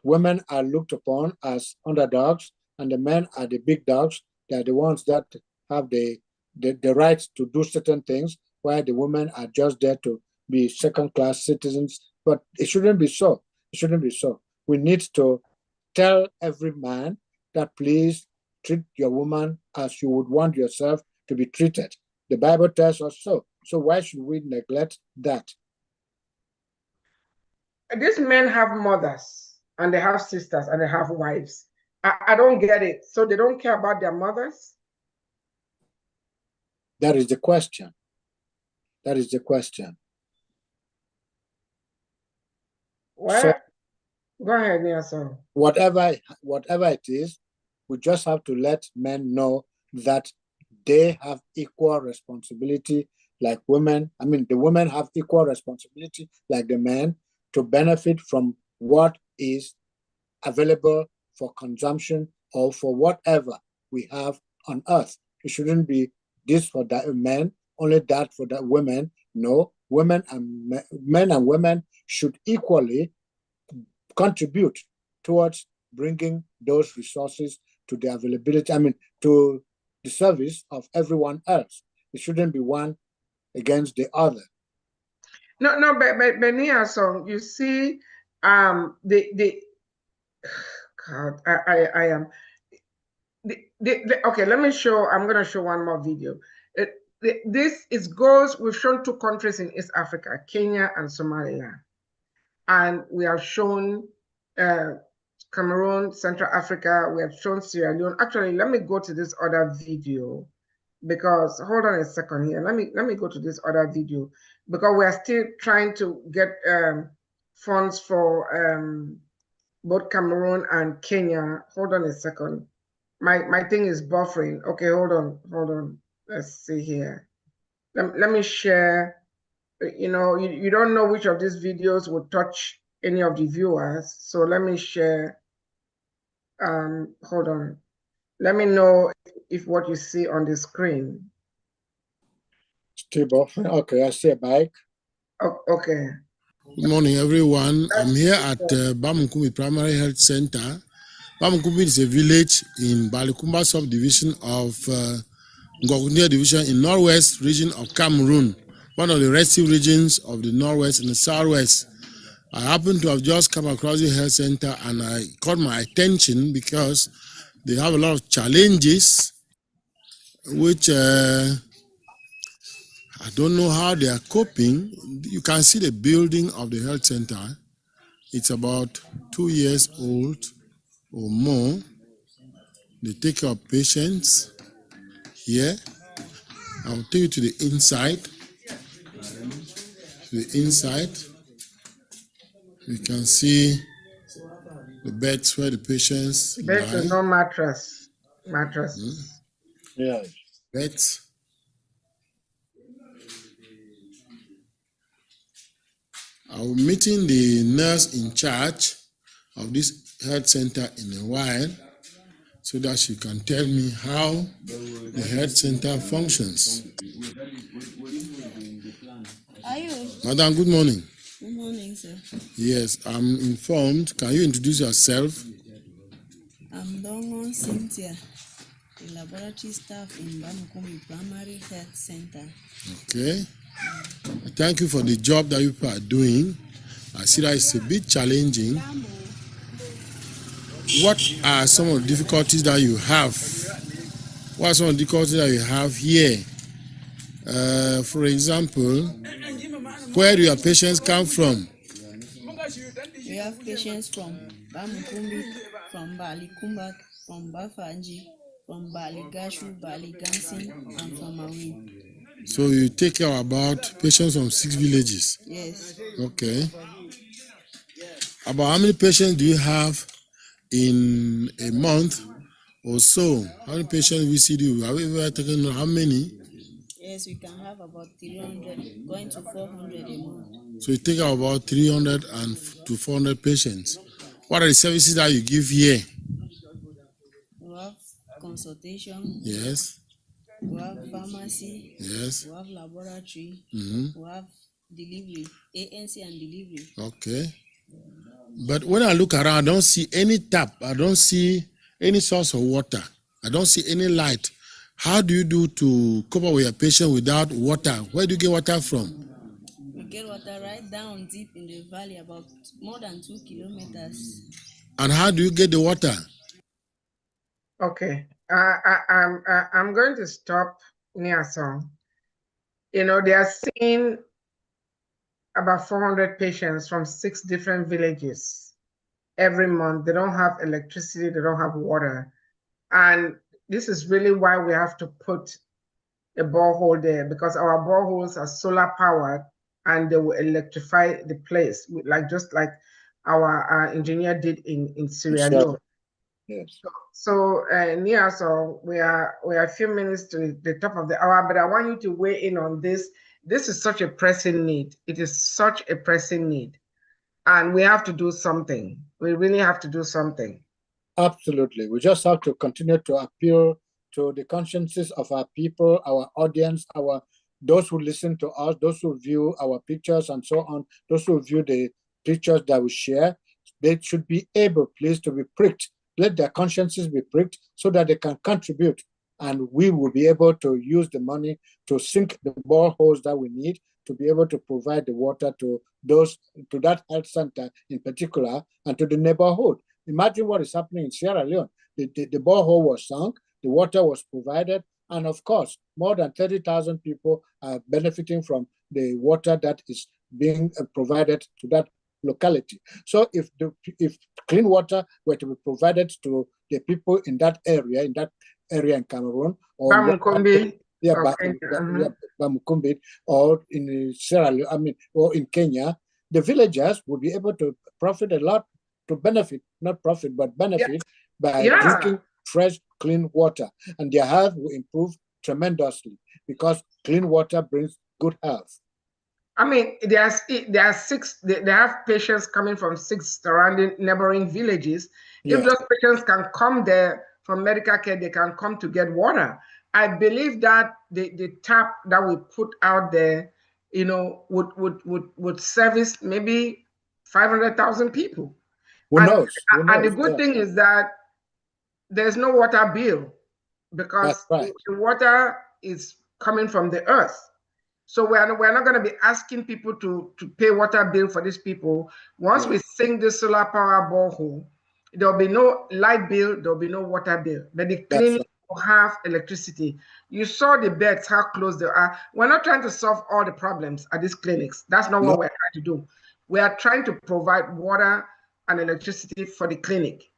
Speaker 1: Women are looked upon as underdogs, and the men are the big dogs. They are the ones that have the right to do certain things, while the women are just there to be second-class citizens. But it shouldn't be so. It shouldn't be so. We need to tell every man that please treat your woman as you would want yourself to be treated. The Bible tells us so. So why should we neglect that?
Speaker 2: These men have mothers, and they have sisters, and they have wives. I don't get it. So they don't care about their mothers?
Speaker 1: That is the question. That is the question.
Speaker 2: Well, so, go ahead, Nelson.
Speaker 1: Whatever it is, we just have to let men know that they have equal responsibility like women. I mean, the women have equal responsibility like the men to benefit from what is available for consumption or for whatever we have on earth. It shouldn't be this for the men, only that for the women. No, women and men and women should equally contribute towards bringing those resources to the availability, I mean, to the service of everyone else. It shouldn't be one against the other.
Speaker 2: No, but Nia, so you see, the God, I am. Okay, let me show. I'm gonna show one more video. This is goes. We've shown two countries in East Africa, Kenya and Somalia, and we have shown Cameroon, Central Africa. We have shown Sierra Leone. Actually, let me go to this other video because hold on a second here. Let me go to this other video because we are still trying to get funds for both Cameroon and Kenya. Hold on a second. My thing is buffering. Okay, hold on. Let's see here. Let me share. You know, you don't know which of these videos will touch any of the viewers. So let me share. Hold on. Let me know if what you see on the screen.
Speaker 1: Still buffering. Okay, I see a bike.
Speaker 2: Oh, okay.
Speaker 13: Good morning, everyone. I'm here at Bamunkumi Primary Health Center. Bamunkumi is a village in Balikumba subdivision of Ngogundia division in northwest region of Cameroon, one of the restive regions of the northwest and the southwest. I happen to have just come across the health center and I caught my attention because they have a lot of challenges which I don't know how they are coping. You can see the building of the health center. It's about 2 years old or more. They take care of patients here. I'll take you to the inside. You can see the beds where the patients
Speaker 2: Beds
Speaker 13: lie.
Speaker 2: with no mattresses.
Speaker 1: Yeah.
Speaker 13: Beds. I'll be meeting the nurse in charge of this health center in a while so that she can tell me how the health center functions. Madam, good morning.
Speaker 14: Good morning, sir.
Speaker 13: Yes, I'm informed. Can you introduce yourself?
Speaker 14: I'm Dongo Cynthia, the laboratory staff in Bamunkumi Primary Health Center.
Speaker 13: Okay. Thank you for the job that you are doing. I see that it's a bit challenging. What are some of the difficulties that you have? What are some of the difficulties that you have here? For example, where do your patients come from?
Speaker 14: We have patients from Bamunkumi, from Balikumba, from Bafanji, from Baligashu, Baligansin, and from Awin.
Speaker 13: So you take care about patients from 6 villages?
Speaker 14: Yes.
Speaker 13: Okay. About how many patients do you have in a month or so? How many patients visit you? Have you ever taken how many?
Speaker 14: Yes, we can have about 300, going to 400 a month.
Speaker 13: So you take care about 300 to 400 patients. What are the services that you give here?
Speaker 14: We have consultation.
Speaker 13: Yes.
Speaker 14: We have pharmacy.
Speaker 13: Yes.
Speaker 14: We have laboratory.
Speaker 13: Mm-hmm.
Speaker 14: We have delivery, ANC and delivery.
Speaker 13: Okay. But when I look around, I don't see any tap. I don't see any source of water. I don't see any light. How do you do to cope up with your patient without water? Where do you get water from?
Speaker 14: We get water right down deep in the valley, about more than 2 kilometers.
Speaker 13: And how do you get the water?
Speaker 2: Okay. I'm going to stop near some. You know, they are seeing about 400 patients from 6 different villages every month. They don't have electricity, they don't have water. And this is really why we have to put a borehole there, because our boreholes are solar powered and they will electrify the place, like just like our engineer did in Sierra Leone.
Speaker 1: Yes.
Speaker 2: So, Nia, so we are a few minutes to the top of the hour, but I want you to weigh in on this. This is such a pressing need. It is such a pressing need, and we have to do something. We really have to do something.
Speaker 1: Absolutely. We just have to continue to appeal to the consciences of our people, our audience, those who listen to us, those who view our pictures and so on, those who view the pictures that we share. They should be able, please, to be pricked. Let their consciences be pricked so that they can contribute. And we will be able to use the money to sink the boreholes that we need to be able to provide the water to that health center in particular and to the neighborhood. Imagine what is happening in Sierra Leone. The borehole was sunk, the water was provided, and of course, more than 30,000 people are benefiting from the water that is being provided to that locality. So if clean water were to be provided to the people in that area in Cameroon, or
Speaker 2: Bamukumbi,
Speaker 1: Bamukumbi, or in Sierra Leone, or in Kenya, the villagers would be able to profit a lot, to benefit, not profit, but benefit by drinking fresh, clean water. And their health will improve tremendously because clean water brings good health.
Speaker 2: I mean, they have patients coming from 6 surrounding neighboring villages. Yes. If those patients can come there from medical care, they can come to get water. I believe that the tap that we put out there, would service maybe 500,000 people.
Speaker 1: Who knows?
Speaker 2: And the good thing is that there's no water bill because the water is coming from the earth. So we're not going to be asking people to pay water bill for these people. Once we sink the solar power borehole, there'll be no light bill, there'll be no water bill. But the clinic will have electricity. You saw the beds, how close they are. We're not trying to solve all the problems at these clinics. That's not what we're trying to do. We are trying to provide water and electricity for the clinic.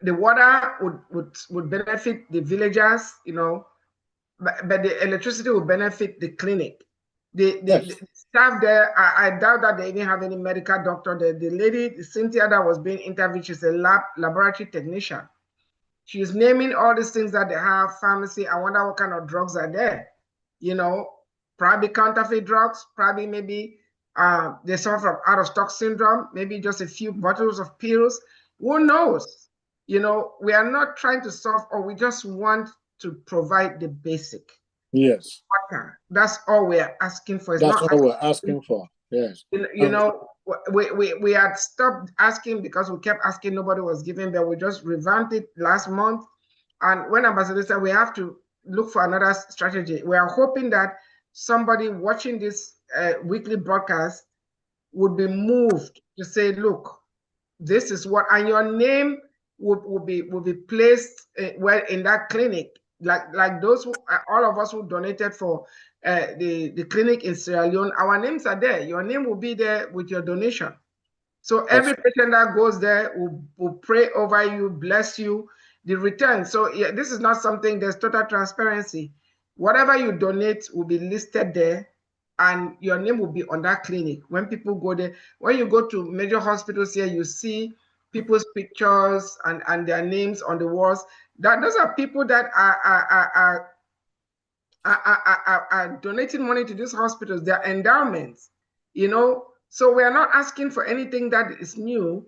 Speaker 2: The water would benefit the villagers, but the electricity will benefit the clinic. The staff there, I doubt that they even have any medical doctor. The lady, Cynthia, that was being interviewed, she's a laboratory technician. She's naming all these things that they have, pharmacy. I wonder what kind of drugs are there. Probably counterfeit drugs, probably maybe they suffer from out-of-stock syndrome, maybe just a few bottles of pills. Who knows? We are not trying to solve, or we just want to provide the basic.
Speaker 1: Yes.
Speaker 2: Water. That's all we are asking for.
Speaker 1: That's all we're asking for. Yes.
Speaker 2: We had stopped asking because we kept asking, nobody was giving, but we just revamped it last month. And when Ambassador said we have to look for another strategy, we are hoping that somebody watching this weekly broadcast would be moved to say, look, this is what, and your name would be placed in that clinic. Like those who, all of us who donated for the clinic in Sierra Leone, our names are there. Your name will be there with your donation. So every patient that goes there will pray over you, bless you, the return. So this is not something, there's total transparency. Whatever you donate will be listed there, and your name will be on that clinic. When people go there, when you go to major hospitals here, you see people's pictures and their names on the walls. Those are people that are donating money to these hospitals, their endowments, So we are not asking for anything that is new.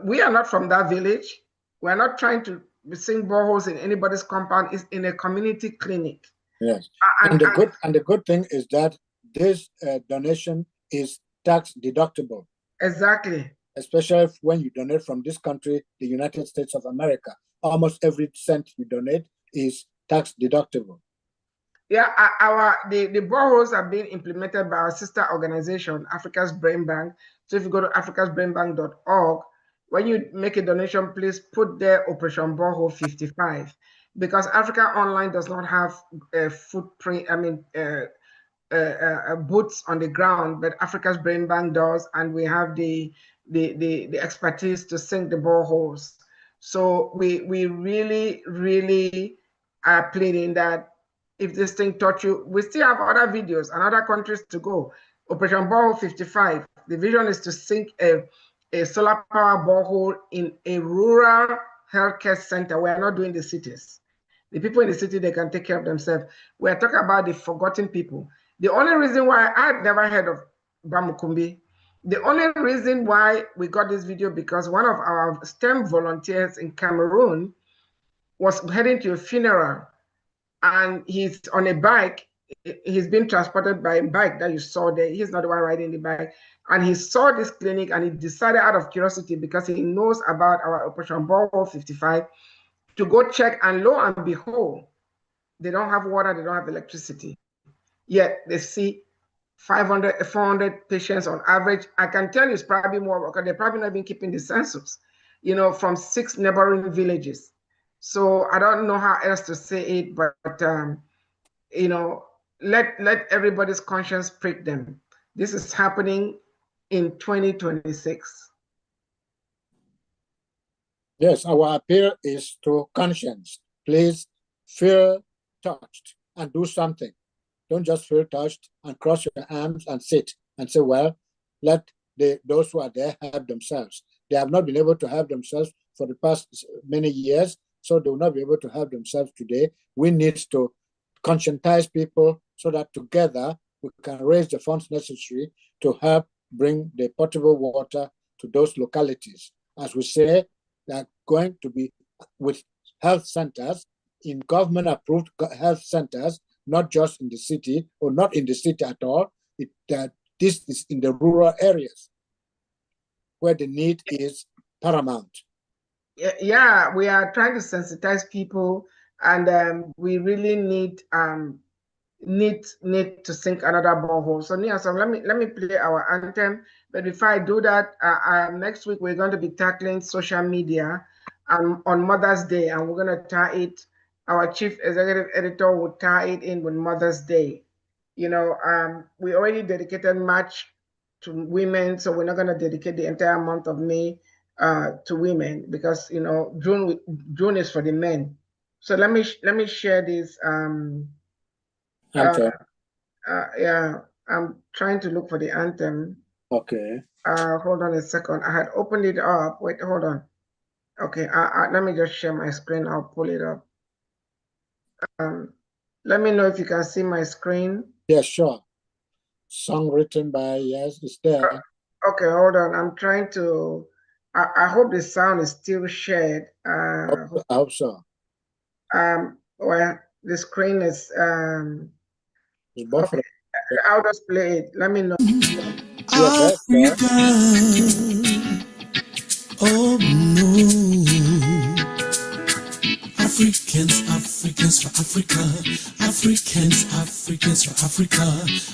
Speaker 2: We are not from that village. We are not trying to sink boreholes in anybody's compound. It's in a community clinic.
Speaker 1: Yes, and the good thing is that this donation is tax deductible.
Speaker 2: Exactly.
Speaker 1: Especially when you donate from this country, the United States of America. Almost every cent you donate is tax deductible.
Speaker 2: Yeah, the boreholes are being implemented by our sister organization, Africa's Brain Bank. So if you go to africasbrainbank.org, when you make a donation, please put there Operation Borehole 55, because AfricaOnline does not have a footprint. Boots on the ground, but Africa's Brain Bank does, and we have the expertise to sink the boreholes. So we really, really are pleading that if this thing touch you, we still have other videos and other countries to go. Operation Borehole 55. The vision is to sink a solar power borehole in a rural healthcare center. We are not doing the cities. The people in the city, they can take care of themselves. We are talking about the forgotten people. The only reason why I've never heard of Bamukumbi, the only reason why we got this video, because one of our STEM volunteers in Cameroon was heading to a funeral, and he's on a bike. He's been transported by a bike that you saw there. He's not the one riding the bike. And he saw this clinic, and he decided out of curiosity, because he knows about our Operation Borehole 55, to go check. And lo and behold, they don't have water, they don't have electricity. Yet they see 500, 400 patients on average. I can tell you it's probably more, because they're probably not even keeping the census, you know, from 6 neighboring villages. So I don't know how else to say it, but you know, let everybody's conscience prick them. This is happening in 2026.
Speaker 1: Yes, our appeal is to conscience. Please feel touched and do something. Don't just feel touched and cross your arms and sit and say, well, let those who are there help themselves. They have not been able to help themselves for the past many years, so they will not be able to help themselves today. We need to conscientize people so that together we can raise the funds necessary to help bring the potable water to those localities. As we say, they're going to be with health centers, in government-approved health centers, not just in the city, or not in the city at all. This is in the rural areas where the need is paramount.
Speaker 2: Yeah, we are trying to sensitize people, and we really need to sink another borehole. So Nia, so let me play our anthem. But before I do that, next week we're going to be tackling social media on Mother's Day, and we're going to tie it. Our chief executive editor will tie it in with Mother's Day. You know, we already dedicated March to women, so we're not going to dedicate the entire month of May to women, because you know June is for the men. So let me share this.
Speaker 1: Anthem.
Speaker 2: Yeah, I'm trying to look for the anthem.
Speaker 1: Okay.
Speaker 2: Hold on a second. I had opened it up. Wait, hold on. Okay, let me just share my screen. I'll pull it up. Let me know if you can see my screen.
Speaker 1: Yeah, sure. Song written by, yes, it's there.
Speaker 2: Okay, hold on. I'm trying to. I hope the sound is still shared.
Speaker 1: I hope so.
Speaker 2: Well, the screen is.
Speaker 1: Okay.
Speaker 2: I'll just play it. Let me know.
Speaker 15: Africa. Oh no. Africans for Africa. Africans for Africa. Africans for Africa.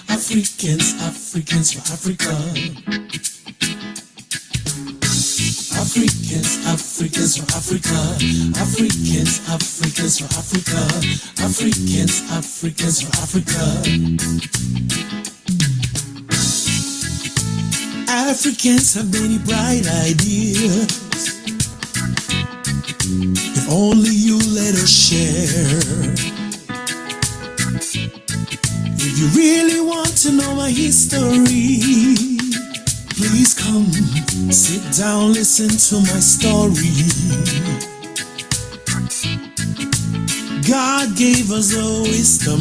Speaker 15: Africans for Africa. Africans for Africa. Africans for Africa. Africans have many bright ideas. If only you let us share. If you really want to know my history, please come, sit down, listen to my story. God gave us the wisdom.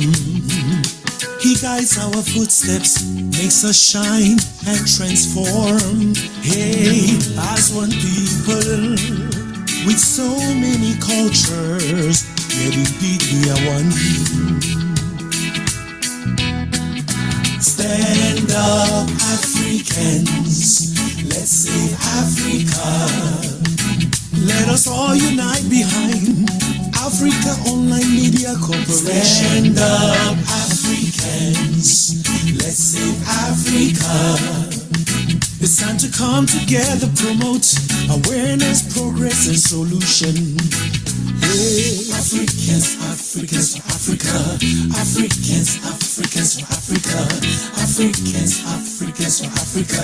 Speaker 15: He guides our footsteps, makes us shine and transform. Hey, as one people, with so many cultures, yet indeed we are one. Stand up, Africans, let's save Africa. Let us all unite behind AfricaOnline Media Corporation. Stand up, Africans, let's save Africa. It's time to come together, promote awareness, progress, and solution. Hey, Africans for Africa. Africans for Africa. Africans for Africa.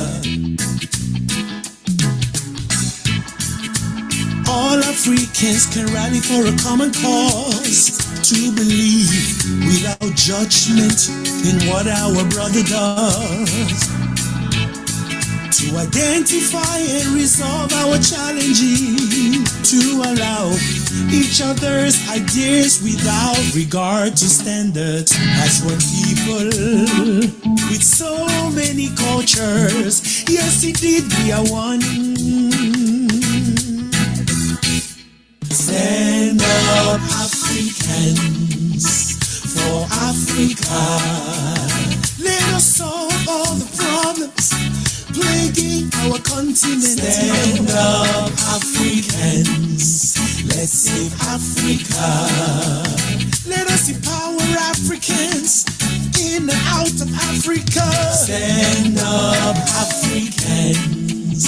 Speaker 15: All Africans can rally for a common cause, to believe without judgment in what our brother does. to identify and resolve our challenges, to allow each other's ideas without regard to standards. As one people with so many cultures, yes indeed we are one. Stand up, Africans, for Africa. Let us solve all the problems plaguing our continent. Stand up, Africans. Let's save Africa. Let us empower Africans in and out of Africa. Stand up, Africans,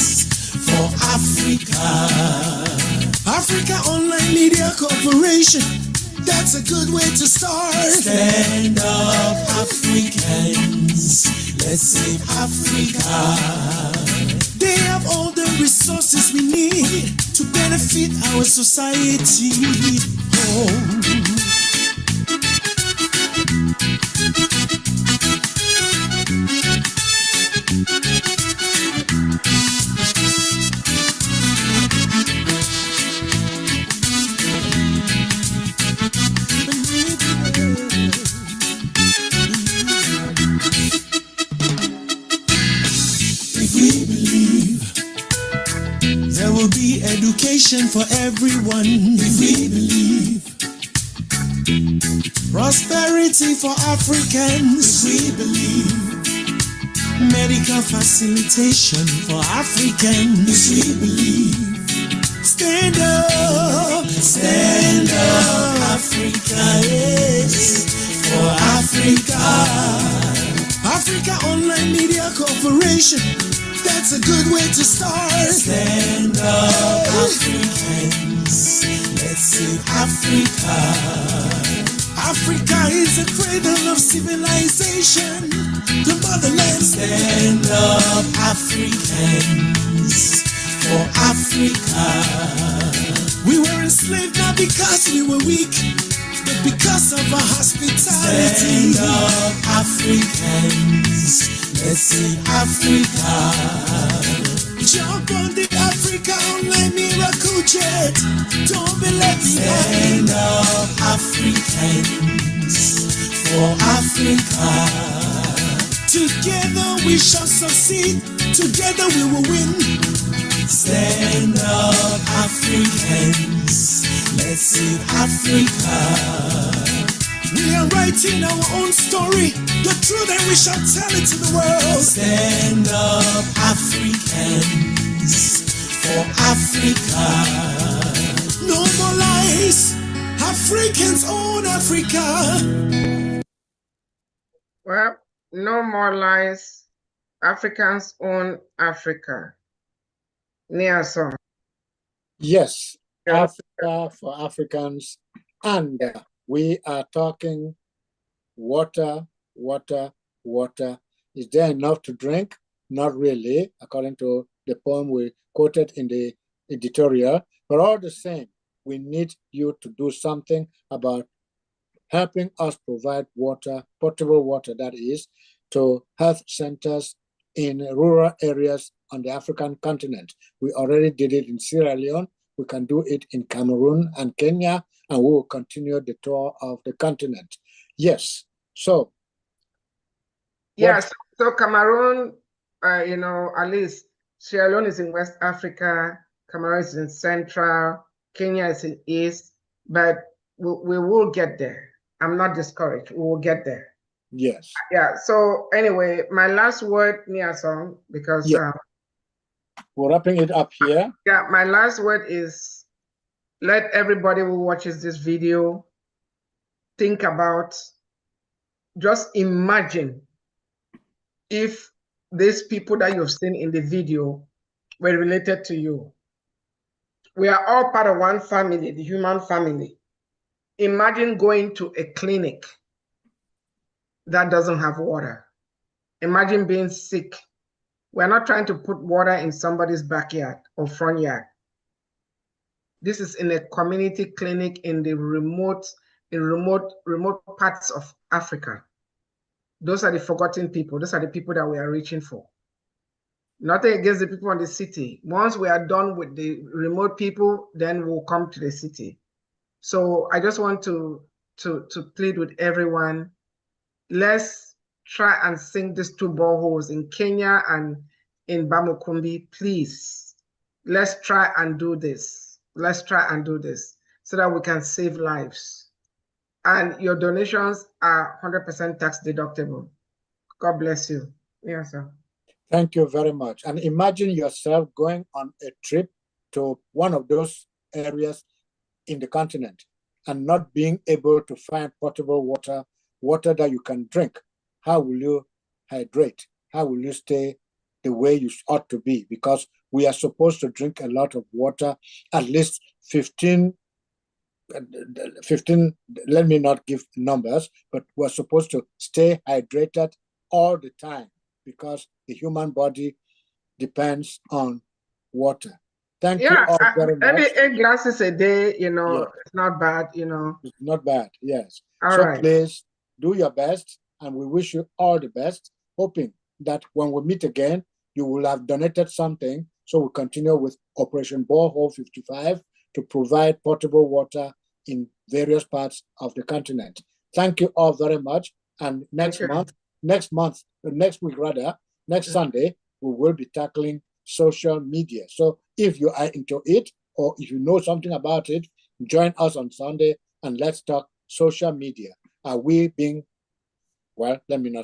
Speaker 15: for Africa. Africa Online Media Corporation, that's a good way to start. Stand up, Africans. Let's save Africa. They have all the resources we need to benefit our society. Oh. Education for everyone. If we believe prosperity for Africans, if we believe medical facilitation for Africans, if we believe stand up, Africa, yes, for Africa. Africa Online Media Corporation, that's a good way to start. Stand up, Africans. Let's save Africa. Africa is a cradle of civilization, the motherland. Stand up, Africans, for Africa. We were enslaved not because we were weak, but because of our hospitality. Stand up, Africans. Let's save Africa. Jump on the Africa Online Miracle Jet. Don't be left behind. Stand up, Africans, for Africa. Together we shall succeed. Together we will win. Stand up, Africans. Let's save Africa. We are writing our own story, the truth, and we shall tell it to the world. Stand up, Africans, for Africa. No more lies. Africans own Africa.
Speaker 2: Well, no more lies. Africans own Africa. Niason.
Speaker 1: Yes, Africa for Africans, and we are talking water, water, water. Is there enough to drink? Not really, according to the poem we quoted in the editorial. But all the same, we need you to do something about helping us provide water, potable water, that is, to health centers in rural areas on the African continent. We already did it in Sierra Leone. We can do it in Cameroon and Kenya, and we will continue the tour of the continent. Yes, so.
Speaker 2: Yes, so Cameroon, at least Sierra Leone is in West Africa, Cameroon is in Central, Kenya is in East, but we will get there. I'm not discouraged. We will get there.
Speaker 1: Yes.
Speaker 2: Yeah, so anyway, my last word, Niason, because
Speaker 1: we're wrapping it up here.
Speaker 2: Yeah, my last word is let everybody who watches this video think about, just imagine if these people that you've seen in the video were related to you. We are all part of one family, the human family. Imagine going to a clinic that doesn't have water. Imagine being sick. We're not trying to put water in somebody's backyard or front yard. This is in a community clinic in the remote parts of Africa. Those are the forgotten people. Those are the people that we are reaching for. Nothing against the people in the city. Once we are done with the remote people, then we'll come to the city. So I just want to plead with everyone. Let's try and sink these 2 boreholes in Kenya and in Bamukumbi, please. Let's try and do this. Let's try and do this so that we can save lives. And your donations are 100% tax deductible. God bless you. Yes, sir.
Speaker 1: Thank you very much. And imagine yourself going on a trip to one of those areas in the continent and not being able to find potable water that you can drink. How will you hydrate? How will you stay the way you ought to be? Because we are supposed to drink a lot of water, at least 15, let me not give numbers, but we're supposed to stay hydrated all the time because the human body depends on water. Thank you all very much.
Speaker 2: Maybe 8 glasses a day, you know, yeah. It's not bad, you know.
Speaker 1: It's not bad, yes.
Speaker 2: All right.
Speaker 1: Please do your best, and we wish you all the best, hoping that when we meet again, you will have donated something, so we'll continue with Operation Borehole 55 to provide potable water in various parts of the continent. Thank you all very much, and next week, Sunday, we will be tackling social media. So if you are into it, or if you know something about it, join us on Sunday and let's talk social media. Are we being, well, let me not